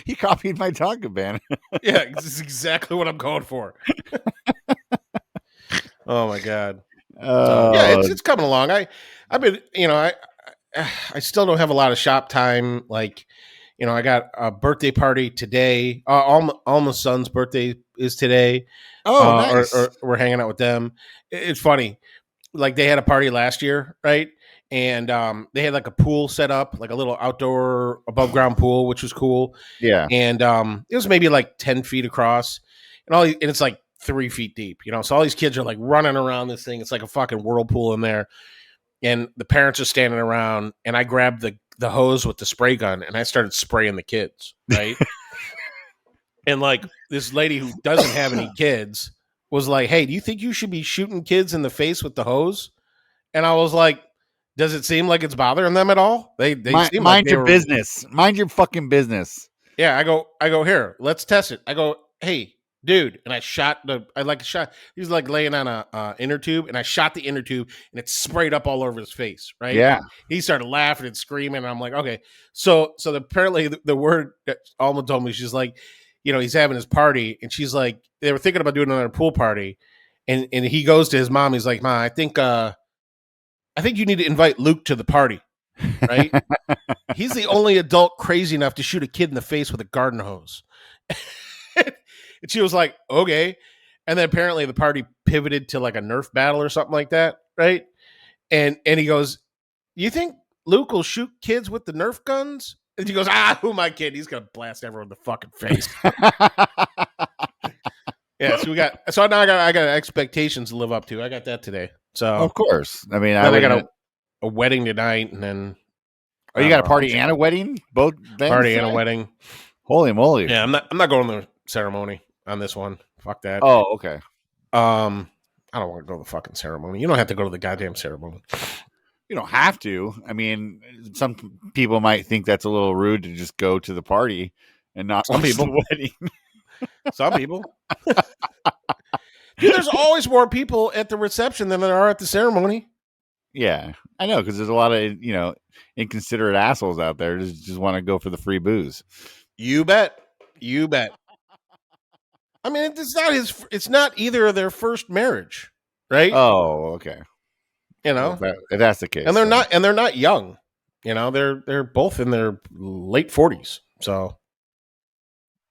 He copied my Dog Cabana. Yeah, this is exactly what I'm going for. Oh my God. Yeah, it's coming along. I've been, I still don't have a lot of shop time. Like, I got a birthday party today. Alma's son's birthday is today. Oh, nice. Or we're hanging out with them. It's funny. Like, they had a party last year, right? And they had like a pool set up, like a little outdoor above ground pool, which was cool. Yeah. And it was maybe like 10 feet across, and it's like 3 feet deep, so all these kids are like running around this thing. It's like a fucking whirlpool in there. And the parents are standing around, and I grabbed the hose with the spray gun, and I started spraying the kids, right? And like this lady who doesn't have any kids, was like, "Hey, do you think you should be shooting kids in the face with the hose?" And I was like, "Does it seem like it's bothering them at all?" They seem like mind your business. Mind your fucking business. Yeah, I go here. Let's test it. I go, "Hey, dude," and I shot. He was like laying on a inner tube, and I shot the inner tube, and it sprayed up all over his face. Right? Yeah. He started laughing and screaming, and I'm like, "Okay." So apparently the word that Alma told me, she's like, he's having his party, and she's like, they were thinking about doing another pool party, and he goes to his mom. He's like, "Ma, I think you need to invite Luke to the party." Right? He's the only adult crazy enough to shoot a kid in the face with a garden hose. And she was like, "Okay." And then apparently the party pivoted to like a Nerf battle or something like that, right? And he goes, "You think Luke will shoot kids with the Nerf guns?" And she goes, "Who am I kidding? He's gonna blast everyone in the fucking face." Yeah, so now I got expectations to live up to. I got that today. So of course. I mean, I got a wedding tonight, and then you got a party and a wedding? Both party and a wedding. Holy moly! Yeah, I'm not going to the ceremony on this one. Fuck that. Oh, okay. I don't want to go to the fucking ceremony. You don't have to go to the goddamn ceremony. You don't have to. I mean, some people might think that's a little rude to just go to the party and not some people the wedding. Some people. Dude, there's always more people at the reception than there are at the ceremony. Yeah, I know, because there's a lot of inconsiderate assholes out there who just want to go for the free booze. You bet. I mean, it's not either of their first marriage, right? Oh, okay. If that's the case, and they're not young. They're both in their late 40s. So,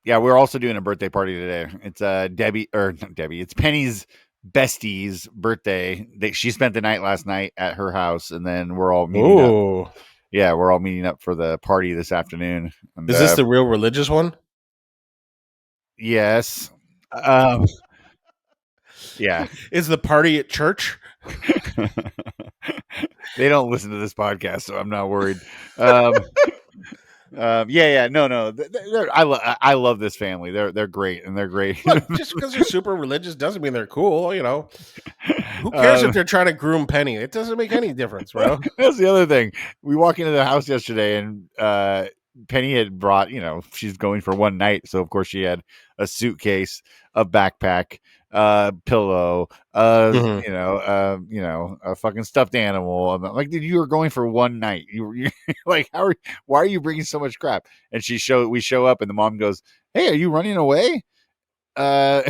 yeah, we're also doing a birthday party today. It's it's Penny's bestie's birthday. She spent the night last night at her house, and then we're all meeting up. Yeah, we're all meeting up for the party this afternoon. And, is this the real religious one? Yes. Yeah. Is the party at church? They don't listen to this podcast, so I'm not worried. No. I love this family. They're great, and they're great. Look, just because they're super religious doesn't mean they're cool. Who cares if they're trying to groom Penny? It doesn't make any difference, bro. That's the other thing. We walk into the house yesterday, and Penny had brought, she's going for one night, so of course she had a suitcase, a backpack, pillow, a fucking stuffed animal. I'm like, dude, you were going for one night. You like, why are you bringing so much crap? And we show up, and the mom goes, "Hey, are you running away?" And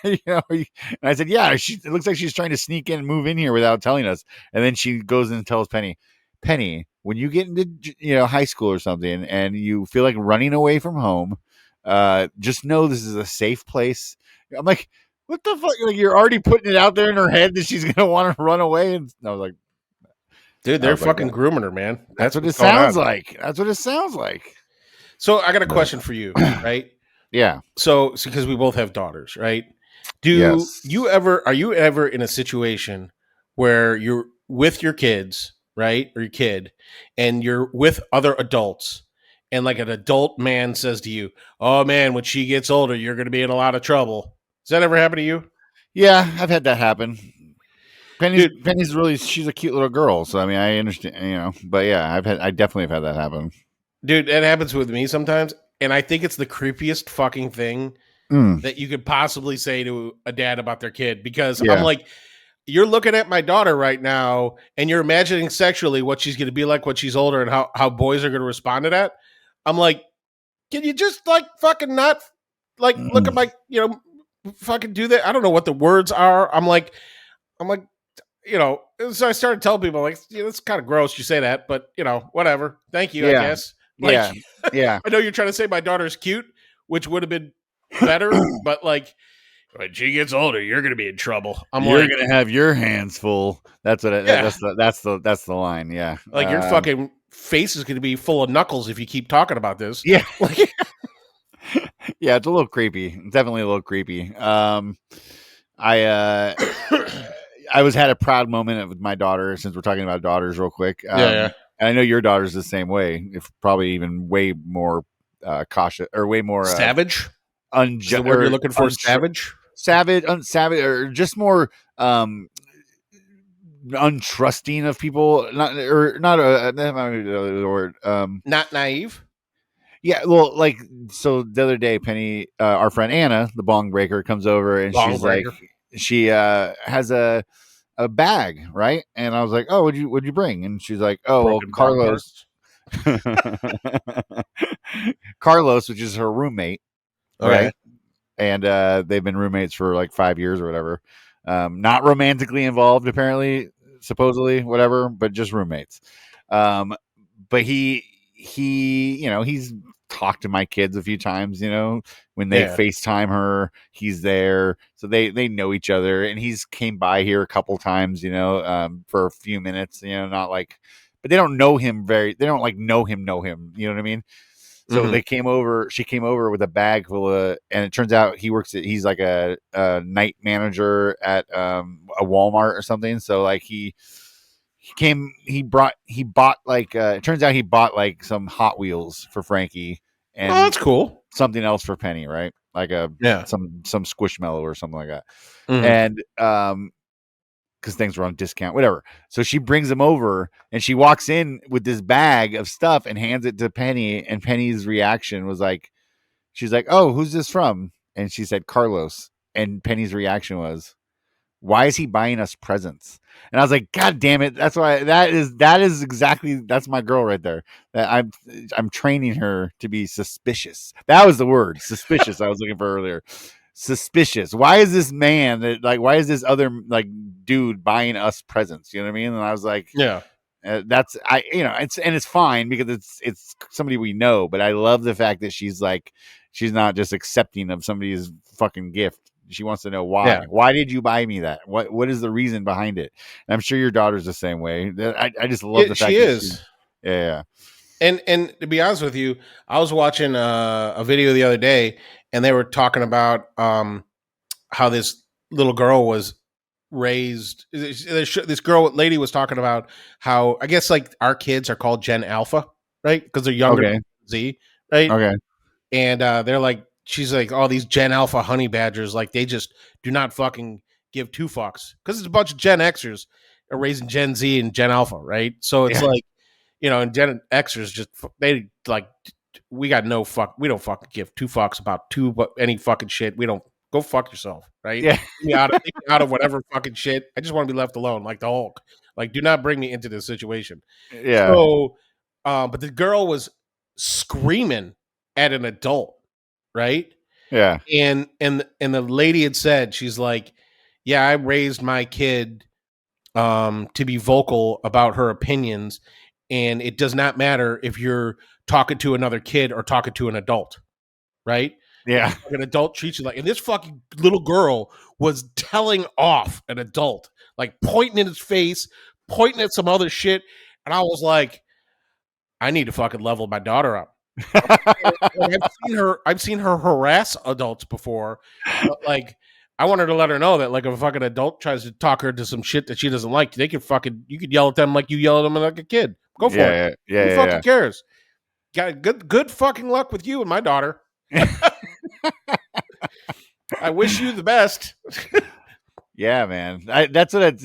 I said, "Yeah." It looks like she's trying to sneak in and move in here without telling us. And then she goes and tells Penny, when you get into high school or something and you feel like running away from home, just know this is a safe place. I'm like, what the fuck? Like, you're already putting it out there in her head that she's gonna want to run away. And I was like, dude, they're fucking grooming her, man. That's what it sounds like. That's what it sounds like. So I got a question for you, right? Yeah. So because we both have daughters, right? Are you ever in a situation where you're with your kids, right? Or your kid, and you're with other adults, and like an adult man says to you, "Oh man, when she gets older, you're going to be in a lot of trouble." Does that ever happen to you? Yeah, I've had that happen. Penny's she's a cute little girl, so I mean, I understand, but yeah, I definitely have had that happen. Dude, that happens with me sometimes, and I think it's the creepiest fucking thing that you could possibly say to a dad about their kid, because I'm like, you're looking at my daughter right now, and you're imagining sexually what she's going to be like when she's older and how boys are going to respond to that. I'm like, can you just like fucking not like look at my, fucking do that? I don't know what the words are. I'm like, so I started telling people like, it's kind of gross you say that, but whatever. Thank you, I guess. Like, yeah. I know you're trying to say my daughter's cute, which would have been better, but like, when she gets older, you're going to be in trouble. You're going to have your hands full. That's what. That's the line. Yeah. Like your fucking face is going to be full of knuckles if you keep talking about this. Yeah. Yeah, it's a little creepy. It's definitely a little creepy. I had a proud moment with my daughter, since we're talking about daughters real quick. And I know your daughter's the same way, if probably even way more cautious or way more savage. The word you're looking for, savage. savage, or just more untrusting of people. Not the word. Not naive. Yeah, well, like, so the other day, Penny, our friend Anna, the bong breaker, comes over and Bong she's breaker. like, she has a bag, right? And I was like, oh, what'd you bring? And she's like, oh, well, Broken bong Carlos, Carlos, which is her roommate, Okay. right? And they've been roommates for like 5 years or whatever. Not romantically involved, apparently, supposedly, whatever, but just roommates. But he, he's talked to my kids a few times, when they FaceTime her, he's there. So they know each other, and he's came by here a couple times, for a few minutes, not like, but they don't know him they don't like know him, you know what I mean? So they came over, she came over with a bag full of, and it turns out he's like a night manager at a Walmart or something. So like he bought like, it turns out he bought like some Hot Wheels for Frankie and that's cool. something else for Penny, right? Like some Squishmallow or something like that. And because things were on discount, whatever. So she brings him over and she walks in with this bag of stuff and hands it to Penny. And Penny's reaction was like, she's like, oh, who's this from? And she said, Carlos. And Penny's reaction was, why is he buying us presents? And I was like, God damn it. That's why that is exactly, that's my girl right there. That I'm training her to be suspicious. That was the word, suspicious. I was looking for earlier. Suspicious. Why is this man why is this other like dude buying us presents? You know what I mean? And I was like, yeah, it's fine because it's somebody we know, but I love the fact that she's not just accepting of somebody's fucking gift. She wants to know why. Yeah. Why did you buy me that? What is the reason behind it? And I'm sure your daughter's the same way. I just love the fact she that is. Yeah. And to be honest with you, I was watching a video the other day, and they were talking about how this little girl was raised. This lady was talking about how, I guess, like, our kids are called Gen Alpha, right? Because they're younger than Z, right? Okay. And they're like, she's like, all these Gen Alpha honey badgers, like, they just do not fucking give two fucks, because it's a bunch of Gen Xers are raising Gen Z and Gen Alpha, right? So it's like, and Gen Xers just, they like, we got no fuck, we don't fucking give two fucks about any fucking shit. We don't, go fuck yourself, right? Yeah. Leave me out of whatever fucking shit. I just want to be left alone, like the Hulk. Like, do not bring me into this situation. Yeah. So, but the girl was screaming at an adult, right? Yeah. And the lady had said, she's like, yeah, I raised my kid to be vocal about her opinions, and it does not matter if you're talking to another kid or talking to an adult, right? Yeah. Like, an adult treats you like, and this fucking little girl was telling off an adult, like pointing in his face, pointing at some other shit, and I was like, I need to fucking level my daughter up. I've seen her harass adults before, but like, I wanted to let her know that, like, if a fucking adult tries to talk her to some shit that she doesn't like, you could yell at them like you yell at them like a kid. Go for it. Who fucking cares? Got good fucking luck with you and my daughter. I wish you the best. Yeah, man. That's what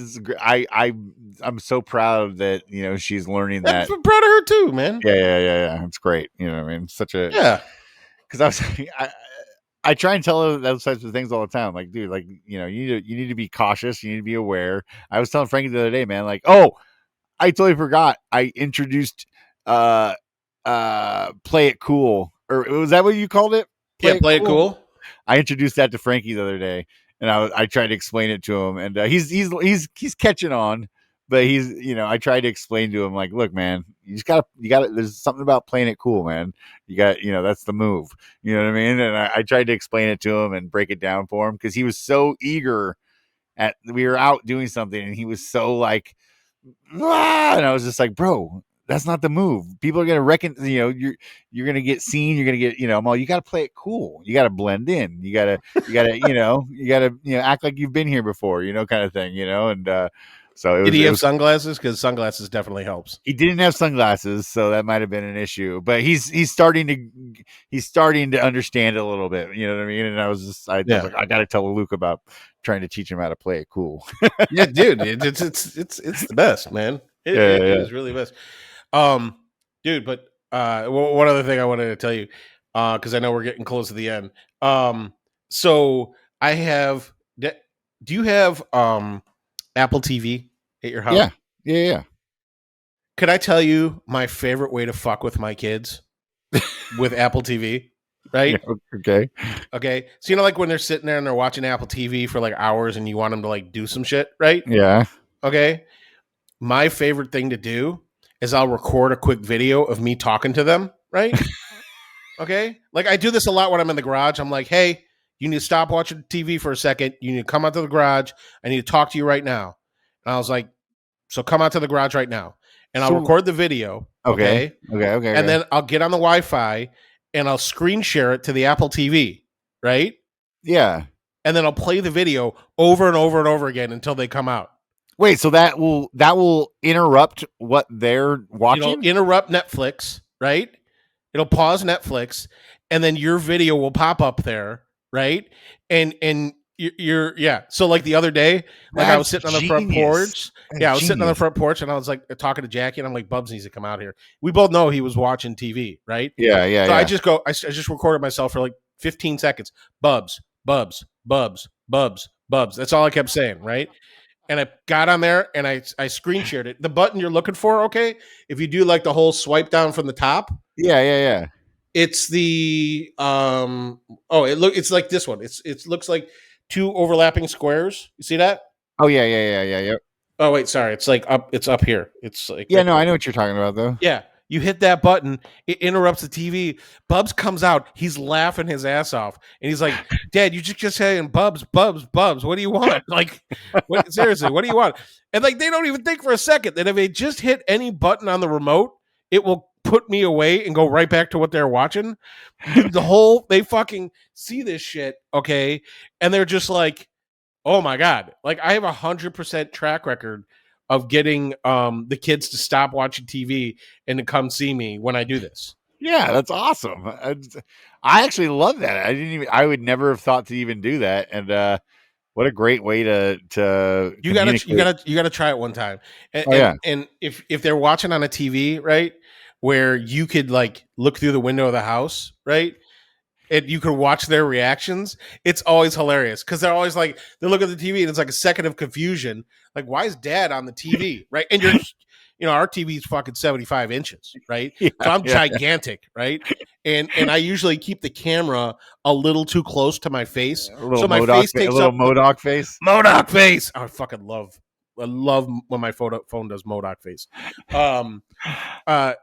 I'm so proud that she's learning that. I'm proud of her too, man. Yeah. It's great. You know what I mean? Such a because I try and tell her those types of things all the time. Like, dude, like, you need to be cautious. You need to be aware. I was telling Frankie the other day, man, like, oh, I totally forgot. I introduced Play It Cool, or was that what you called it? Play It Cool. I introduced that to Frankie the other day, and I tried to explain it to him, and he's catching on, but I tried to explain to him, like, look, man, you got there's something about playing it cool, man. You got, that's the move. You know what I mean? And I tried to explain it to him and break it down for him, because he was so eager we were out doing something, and he was so like, ah! And I was just like, bro, that's not the move. People are gonna reckon, you're gonna get seen. You're gonna get, well, you got to play it cool. You got to blend in. You gotta, act like you've been here before, kind of thing, And So did he have sunglasses? Because sunglasses definitely helps. He didn't have sunglasses, so that might have been an issue. But he's starting to understand it a little bit. You know what I mean? And I was like, I got to tell Luke about trying to teach him how to play it cool. Yeah, dude, it's the best, man. It is really the best. Dude, but one other thing I wanted to tell you, because I know we're getting close to the end. So I have. Do you have Apple TV at your house? Yeah. Could I tell you my favorite way to fuck with my kids with Apple TV? Right? Yeah, okay. So like when they're sitting there and they're watching Apple TV for like hours, and you want them to like do some shit, right? Yeah. Okay. My favorite thing to do is I'll record a quick video of me talking to them, right? Okay. Like I do this a lot when I'm in the garage. I'm like, hey, you need to stop watching TV for a second. You need to come out to the garage. I need to talk to you right now. And I was like, so come out to the garage right now. And I'll record the video. Okay. And then I'll get on the Wi-Fi and I'll screen share it to the Apple TV. Right? Yeah. And then I'll play the video over and over and over again until they come out. Wait, so that will interrupt what they're watching? It'll interrupt Netflix, right? It'll pause Netflix, and then your video will pop up there, right? And you're So like the other day, like I was sitting on the front porch. Yeah, I was sitting on the front porch, and I was like talking to Jackie, and I'm like, Bubs needs to come out here. We both know he was watching TV, right? Yeah. So I just recorded myself for like 15 seconds. Bubs. That's all I kept saying, right? And I got on there and I screen shared it. The button you're looking for, okay? If you do like the whole swipe down from the top. Yeah. It's the it's like this one. It looks like two overlapping squares. You see that? Oh yeah. Oh wait, sorry. It's up here. It's like I know what you're talking about though. Yeah. You hit that button, it interrupts the TV. Bubs comes out. He's laughing his ass off. And he's like, Dad, you just saying Bubs. What do you want? Like, seriously, what do you want? And like, they don't even think for a second that if they just hit any button on the remote, it will put me away and go right back to what they're watching. They fucking see this shit, okay? And they're just like, oh my God. Like, I have 100% track record of getting the kids to stop watching TV and to come see me when I do this. Yeah, that's awesome. I actually love that. I would never have thought to even do that. And what a great way to you gotta try it one time. And if they're watching on a TV, right, where you could like look through the window of the house, right? And you can watch their reactions. It's always hilarious because they're always like, they look at the TV and it's like a second of confusion. Like, why is Dad on the TV? Right. And our TV is fucking 75 inches. Right. So I'm gigantic. Right. And I usually keep the camera a little too close to my face. So my face takes a little MODOK face. MODOK face. Oh, I fucking love when my phone does MODOK face. And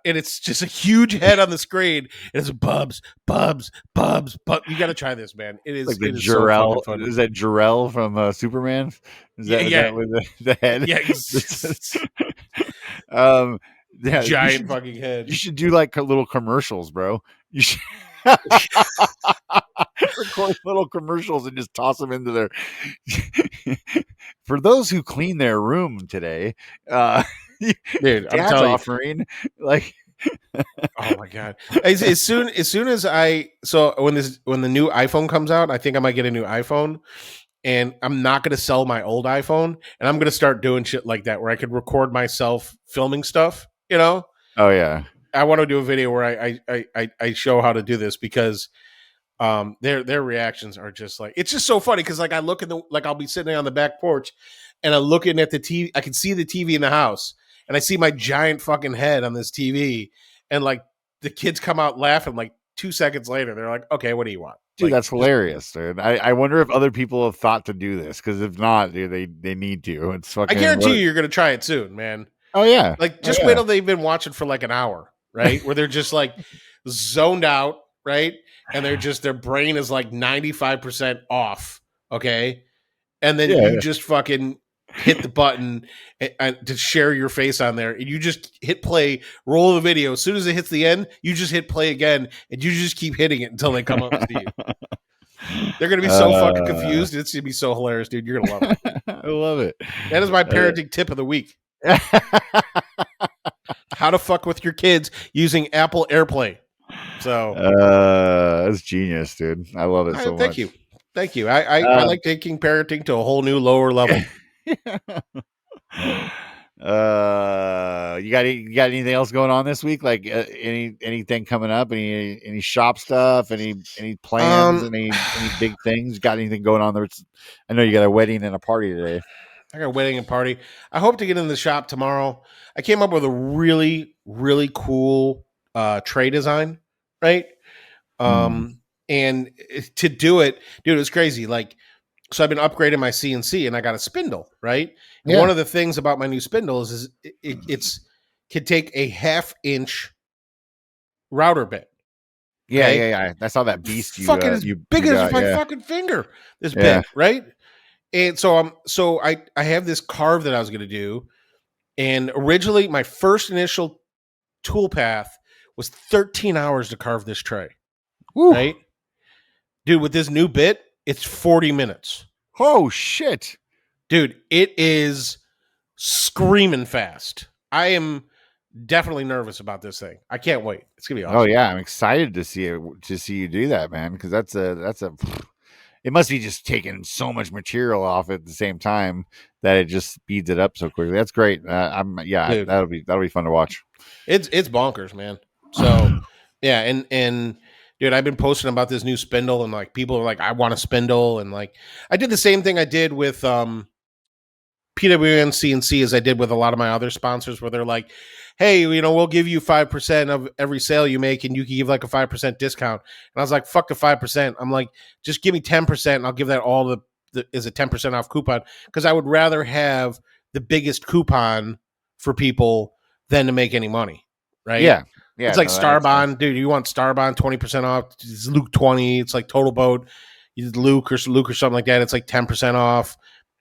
it's just a huge head on the screen. It's Bubs. You got to try this, man. It is like the Jor-El. So is that Jor-El from Superman? Is that with the head? Yeah. Giant fucking head. You should do like little commercials, bro. You should record little commercials and just toss them into their. For those who clean their room today, dude, I'm telling offering like. Oh my God! As soon as when the new iPhone comes out, I think I might get a new iPhone, and I'm not going to sell my old iPhone, and I'm going to start doing shit like that where I could record myself filming stuff. Oh yeah. I want to do a video where I show how to do this because their reactions are just like, it's just so funny because like I look at I'll be sitting on the back porch and I'm looking at the TV. I can see the TV in the house and I see my giant fucking head on this TV and like the kids come out laughing like 2 seconds later. They're like, okay, what do you want? Dude, like, that's hilarious, dude. I wonder if other people have thought to do this because if not, dude, they need to. It's fucking. I guarantee you're going to try it soon, man. Oh yeah. Like just wait till they've been watching for like an hour. Right? Where they're just like zoned out, right? And their brain is like 95% off. Okay. And then you just fucking hit the button to share your face on there. And you just hit play, roll the video. As soon as it hits the end, you just hit play again and you just keep hitting it until they come up to you. They're gonna be so fucking confused. It's gonna be so hilarious, dude. You're gonna love it. I love it. That is my parenting tip of the week. How to fuck with your kids using Apple AirPlay. So that's genius, dude. I love it so much. Thank you. I like taking parenting to a whole new lower level. You got anything else going on this week? Like anything coming up? Any shop stuff? Any plans? Any big things? Got anything going on there? I know you got a wedding and a party today. I got a wedding and party. I hope to get in the shop tomorrow. I came up with a really, really cool tray design, right? And to do it, dude, it was crazy. Like, so I've been upgrading my CNC and I got a spindle, right? And one of the things about my new spindle is it's can take a 1/2-inch router bit. Okay? Yeah. I saw that beast. Fucking as big as my fucking finger. This bit, right? And so I have this carve that I was going to do, and originally my first initial tool path was 13 hours to carve this tray. Woo. Right, dude. With this new bit, it's 40 minutes. Oh shit, dude! It is screaming fast. I am definitely nervous about this thing. I can't wait. It's gonna be awesome. Oh yeah, I'm excited to see you do that, man. Because that's a. It must be just taking so much material off at the same time that it just speeds it up so quickly. That's great. Dude, that'll be fun to watch. It's bonkers, man. So yeah, and dude, I've been posting about this new spindle, and like people are like, I want a spindle, and like I did the same thing I did with PWN CNC as I did with a lot of my other sponsors, where they're like, hey, we'll give you 5% of every sale you make, and you can give like a 5% discount. And I was like, fuck the 5%. I'm like, just give me 10%, and I'll give that all is a 10% off coupon, because I would rather have the biggest coupon for people than to make any money, right? Yeah. It's like Starbond, dude. You want Starbond 20% off? It's Luke 20. It's like Total Boat, Luke or something like that. It's like 10% off.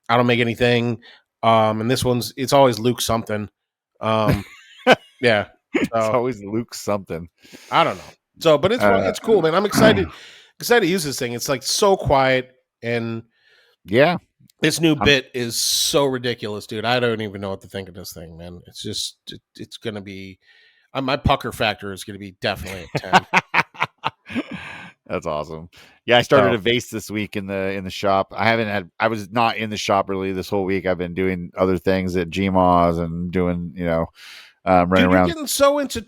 I don't make anything. And this it's always Luke something. Yeah, it's always Luke something. I don't know. So, but it's cool, man. I'm excited to use this thing. It's like so quiet, and this new bit is so ridiculous, dude. I don't even know what to think of this thing, man. It's just it's gonna be my pucker factor is gonna be definitely at 10. That's awesome. Yeah, I started a vase this week in the shop. I was not in the shop really this whole week. I've been doing other things at GMAs and doing running around. You're getting so into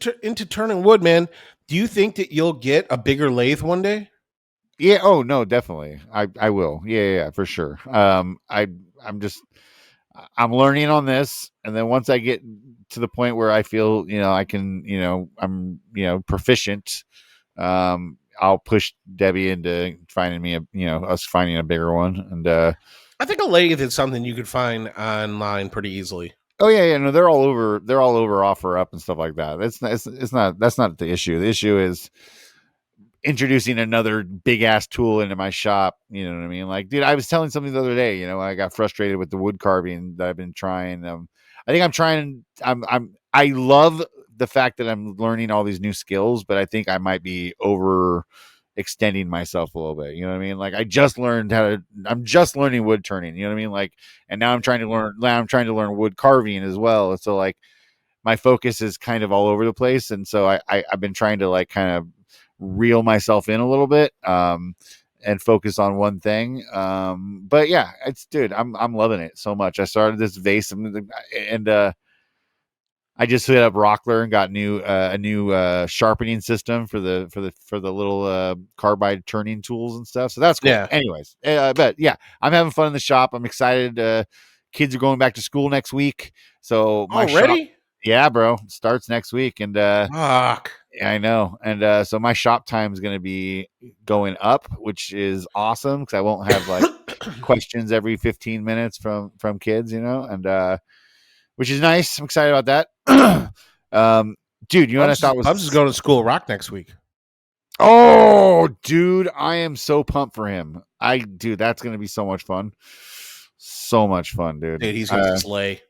turning wood, man. Do you think that you'll get a bigger lathe one day? Yeah. Oh no, definitely. I will. Yeah, for sure. I'm learning on this, and then once I get to the point where I feel I can I'm proficient, I'll push Debbie into finding me us finding a bigger one. And I think a lathe is something you could find online pretty easily. Oh yeah, no, they're all over Offer Up and stuff like that. That's not the issue. The issue is introducing another big ass tool into my shop. You know what I mean? Like, dude, I was telling something the other day. I got frustrated with the wood carving that I've been trying. I think I'm trying. I love the fact that I'm learning all these new skills, but I think I might be extending myself a little bit. You know what I mean? Like, I'm just learning wood turning, you know what I mean? Like, and now I'm trying to learn wood carving as well. And so like my focus is kind of all over the place. And so I've been trying to like kind of reel myself in a little bit, and focus on one thing. But yeah, I'm loving it so much. I started this vase and I just hit up Rockler and got a new sharpening system for the little carbide turning tools and stuff. So that's cool. Yeah. Anyways, but yeah, I'm having fun in the shop. I'm excited. Kids are going back to school next week. So already? Yeah, bro. It starts next week, and fuck. I know. And so my shop time is going to be going up, which is awesome because I won't have like questions every 15 minutes from kids, and which is nice. I'm excited about that. Dude, you know what I thought was... I'm just going to School Rock next week. Oh, dude, I am so pumped for him. Dude, that's going to be so much fun. So much fun, dude. Dude, he's going to slay.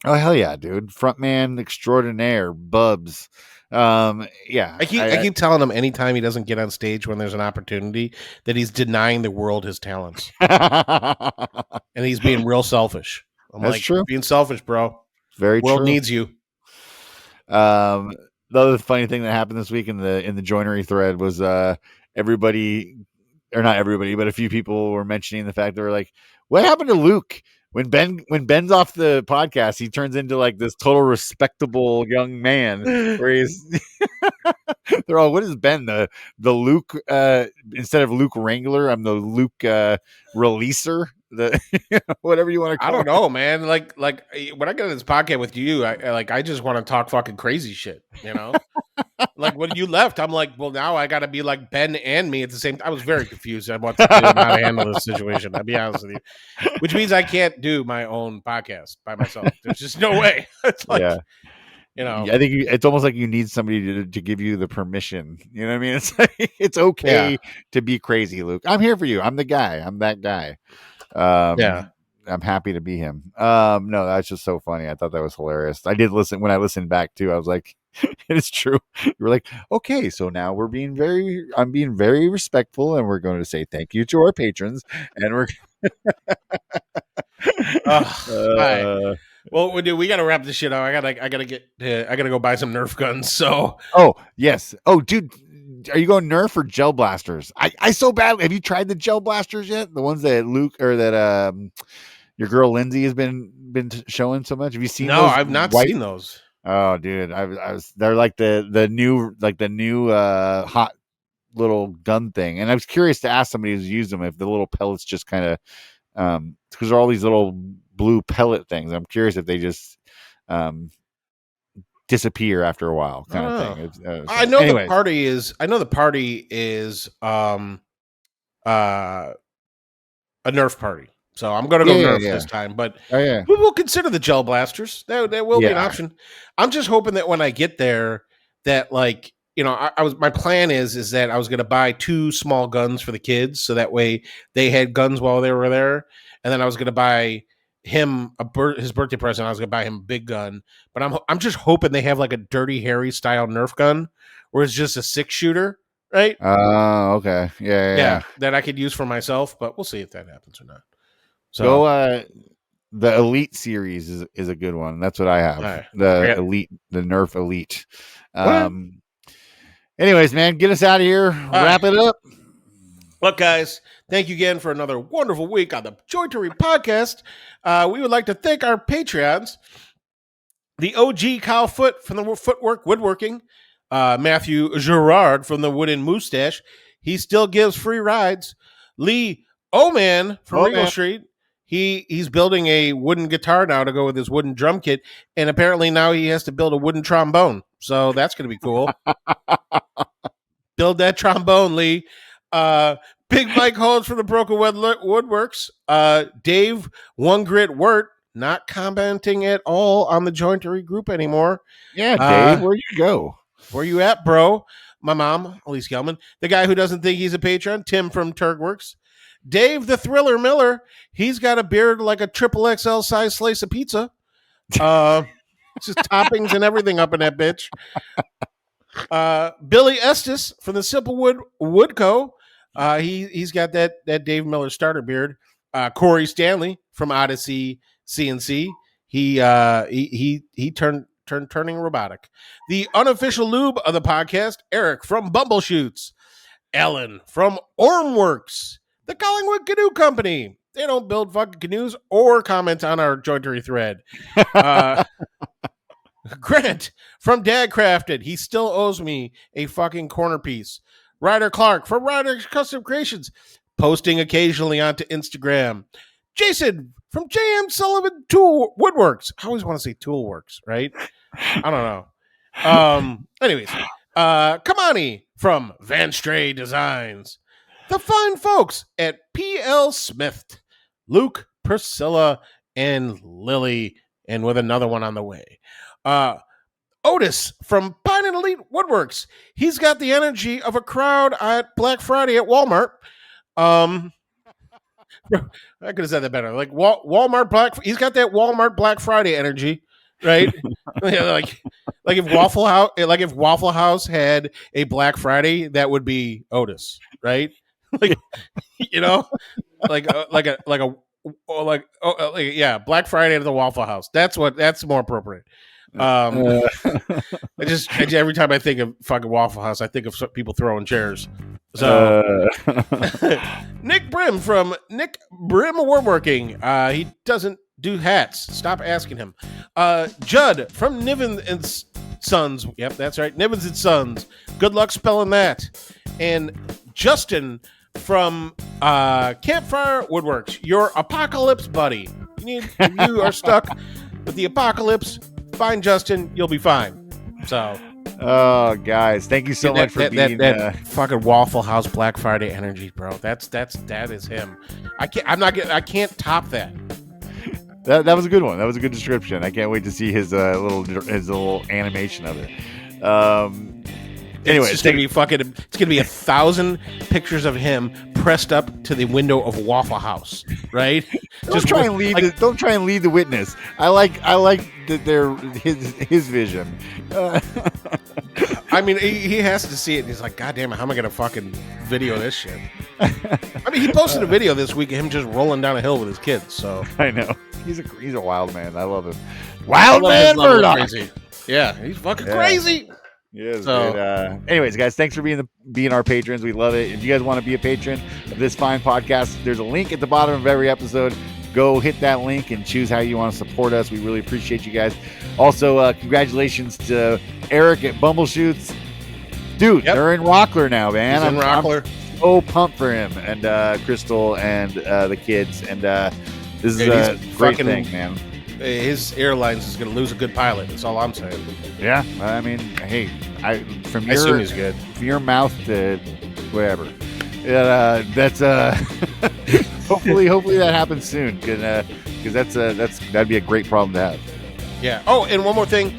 Oh hell yeah, dude! Frontman extraordinaire, Bubs. Yeah, I keep telling him anytime he doesn't get on stage when there's an opportunity that he's denying the world his talents, and he's being real selfish. I'm That's like, true. being selfish, bro. Very World true. needs you. The other funny thing that happened this week in the joinery thread was everybody, or not everybody, but a few people were mentioning the fact they were like, what happened to Luke? When Ben's off the podcast, he turns into like this total respectable young man where he's they're all, what is Ben? The Luke instead of Luke Wrangler, I'm the Luke releaser, the whatever you want to call it. I don't know, man. Like when I get in this podcast with you, I just want to talk fucking crazy shit, you know? Like when you left, I'm like, well, now I got to be like Ben and me at the same time. I was very confused on what to do and how to handle this situation. I'll be honest with you, which means I can't do my own podcast by myself. There's just no way. It's like, Yeah. you know, I think it's almost like you need somebody to give you the permission. You know what I mean? It's like, it's okay to be crazy, Luke. I'm here for you. I'm the guy. I'm that guy. yeah. I'm happy to be him. No, that's just so funny. I thought that was hilarious. I did listen when I listened back too. I was like, it is true. You were like, okay, so now I'm being very respectful, and we're going to say thank you to our patrons, and we're. All right. Well, we got to wrap this shit up. I gotta go buy some Nerf guns. So. Oh yes. Oh, dude. Are you going Nerf or gel blasters? I so badly. Have you tried the gel blasters yet? The ones that Luke or that your girl Lindsay has been showing so much. Have you seen? No, those I've not seen those. Oh, dude, I was. They're like the new hot little gun thing, and I was curious to ask somebody who's used them if the little pellets just kind of because there are all these little blue pellet things. I'm curious if they just disappear after a while, kind of thing. So I know anyways. The party is a Nerf party. So I'm going to go Nerf this time, but we will consider the gel blasters. That will be an option. I'm just hoping that when I get there, that like, you know, my plan is that I was going to buy 2 small guns for the kids, so that way they had guns while they were there, and then I was going to buy him his birthday present. I was going to buy him a big gun, but I'm just hoping they have like a Dirty Harry style Nerf gun, where it's just a 6-shooter, right? Okay, yeah, that I could use for myself, but we'll see if that happens or not. So go the Elite series is a good one. That's what I have. Right. The Elite, the Nerf Elite. Anyways, man, get us out of here. Wrap it up. Look, guys, thank you again for another wonderful week on the Jointery Podcast. We would like to thank our Patreons, the OG Kyle Foot from the Footwork Woodworking, Matthew Gerard from the Wooden Moustache. He still gives free rides. Lee Oman from Regal Street. He's building a wooden guitar now to go with his wooden drum kit, and apparently now he has to build a wooden trombone. So that's going to be cool. Build that trombone, Lee. Big Mike Holmes from the Broken Woodworks. Dave One Grit Wirt, not commenting at all on the Jointery group anymore. Yeah, Dave, where you go? Where you at, bro? My mom, Elise Gelman. The guy who doesn't think he's a patron, Tim from Turgworks. Dave the Thriller Miller, he's got a beard like a triple XL size slice of pizza. Just toppings and everything up in that bitch. Billy Estes from the Simple Wood Co. He's got that Dave Miller starter beard. Corey Stanley from Odyssey CNC. He turning robotic. The unofficial lube of the podcast, Eric from Bumbleshoots. Ellen from Ormworks. The Collingwood Canoe Company. They don't build fucking canoes or comment on our Jointery thread. Grant from Dad Crafted. He still owes me a fucking corner piece. Ryder Clark from Ryder Custom Creations. Posting occasionally onto Instagram. Jason from JM Sullivan Tool Woodworks. I always want to say Toolworks, right? I don't know. Anyways. Kamani from Van Stray Designs. The fine folks at P.L. Smith, Luke, Priscilla, and Lily, and with another one on the way. Otis from Pine and Elite Woodworks. He's got the energy of a crowd at Black Friday at Walmart. I could have said that better. Like Walmart Black. He's got that Walmart Black Friday energy. right? like if Waffle House had a Black Friday, that would be Otis, right? Like, like Black Friday at the Waffle House. That's more appropriate. I just every time I think of fucking Waffle House, I think of people throwing chairs. So Nick Brim from Nick Brim Woodworking. He doesn't do hats. Stop asking him. Judd from Niven and Sons. Yep, that's right. Nivens and Sons. Good luck spelling that. And Justin from Campfire Woodworks. Your apocalypse buddy. If you are stuck with the apocalypse, find Justin. You'll be fine. So. Oh, guys, thank you so much for being that fucking Waffle House Black Friday energy, bro. That is him. I can't top that. That was a good one. That was a good description. I can't wait to see his little animation of it. Anyway, it's gonna be 1,000 pictures of him pressed up to the window of Waffle House, right? Don't try and lead the witness. I like that his vision. I mean, he has to see it. And he's like, God damn it, how am I gonna fucking video this shit? I mean, he posted a video this week of him just rolling down a hill with his kids. So I know he's a wild man. I love him. Wild man Murdoch. Yeah, he's fucking crazy. Yes. So, anyways, guys, thanks for being our patrons. We love it. If you guys want to be a patron of this fine podcast, there's a link at the bottom of every episode. Go hit that link and choose how you want to support us. We really appreciate you guys. Also, congratulations to Eric at Bumbleshoots. Dude, they're in Rockler now, man. I'm Rockler. So pumped for him and Crystal and the kids. And this is a great thing, man. His airlines is going to lose a good pilot. That's all I'm saying. Yeah, I mean, hey, I assume he's good. From your mouth to wherever. Yeah, that's hopefully that happens soon, because that'd be a great problem to have. Yeah. Oh, and one more thing,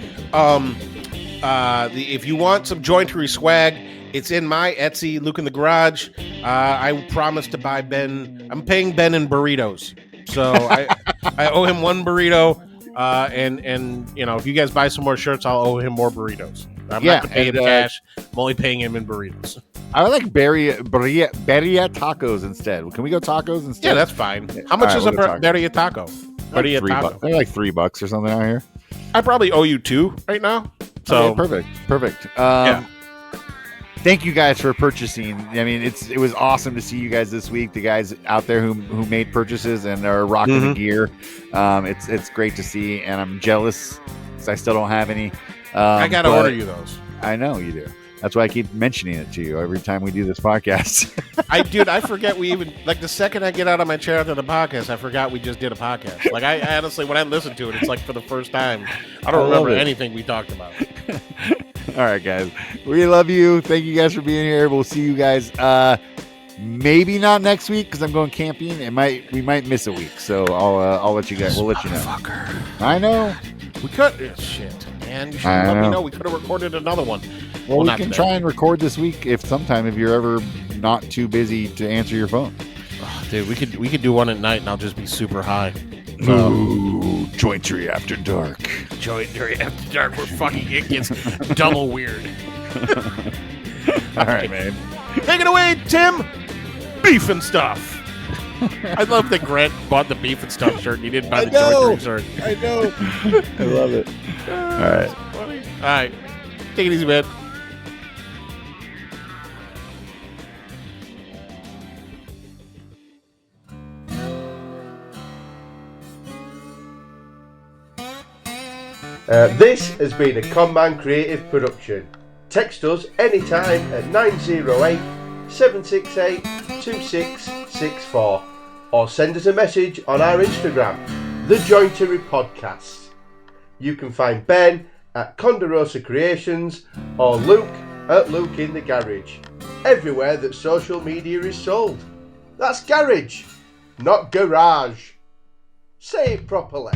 if you want some jointery swag, it's in my Etsy, Luke in the Garage. I promised to buy Ben. I'm paying Ben in burritos. So I owe him one burrito, and if you guys buy some more shirts, I'll owe him more burritos. I'm not going to pay him cash. I'm only paying him in burritos. I like birria tacos instead. Can we go tacos instead? Yeah, that's fine. How much is a birria taco? Birria taco. They're like $3 or something out here. I probably owe you 2 right now. So okay, perfect. Yeah. Thank you guys for purchasing. I mean, it was awesome to see you guys this week. The guys out there who made purchases and are rocking the gear. It's great to see, and I'm jealous because I still don't have any. I gotta order you those. I know you do. That's why I keep mentioning it to you every time we do this podcast. I forget we even, like, the second I get out of my chair after the podcast, I forgot we just did a podcast. Like, I honestly, when I listen to it, it's like for the first time. I don't remember anything we talked about. All right, guys. We love you. Thank you guys for being here. We'll see you guys maybe not next week because I'm going camping. We might miss a week. So I'll let you guys. We'll let you know. I know. We could. Shit, man. You should let me know. We could have recorded another one. Well, we can try and record this week if you're ever not too busy to answer your phone. Oh, dude, we could do one at night and I'll just be super high. Ooh, jointery after dark. Jointery after dark. It gets double weird. All right, man. Take it away, Tim. Beef and stuff. I love that Grant bought the beef and stuff shirt and he didn't buy the jointery shirt. I know. I love it. All right. Funny. All right. Take it easy, man. This has been a ConMan creative production. Text us anytime at 908 768 2664 or send us a message on our Instagram, The Jointery Podcast. You can find Ben at Conderosa Creations or Luke at Luke in the Garage, everywhere that social media is sold. That's garage, not garage. Say it properly.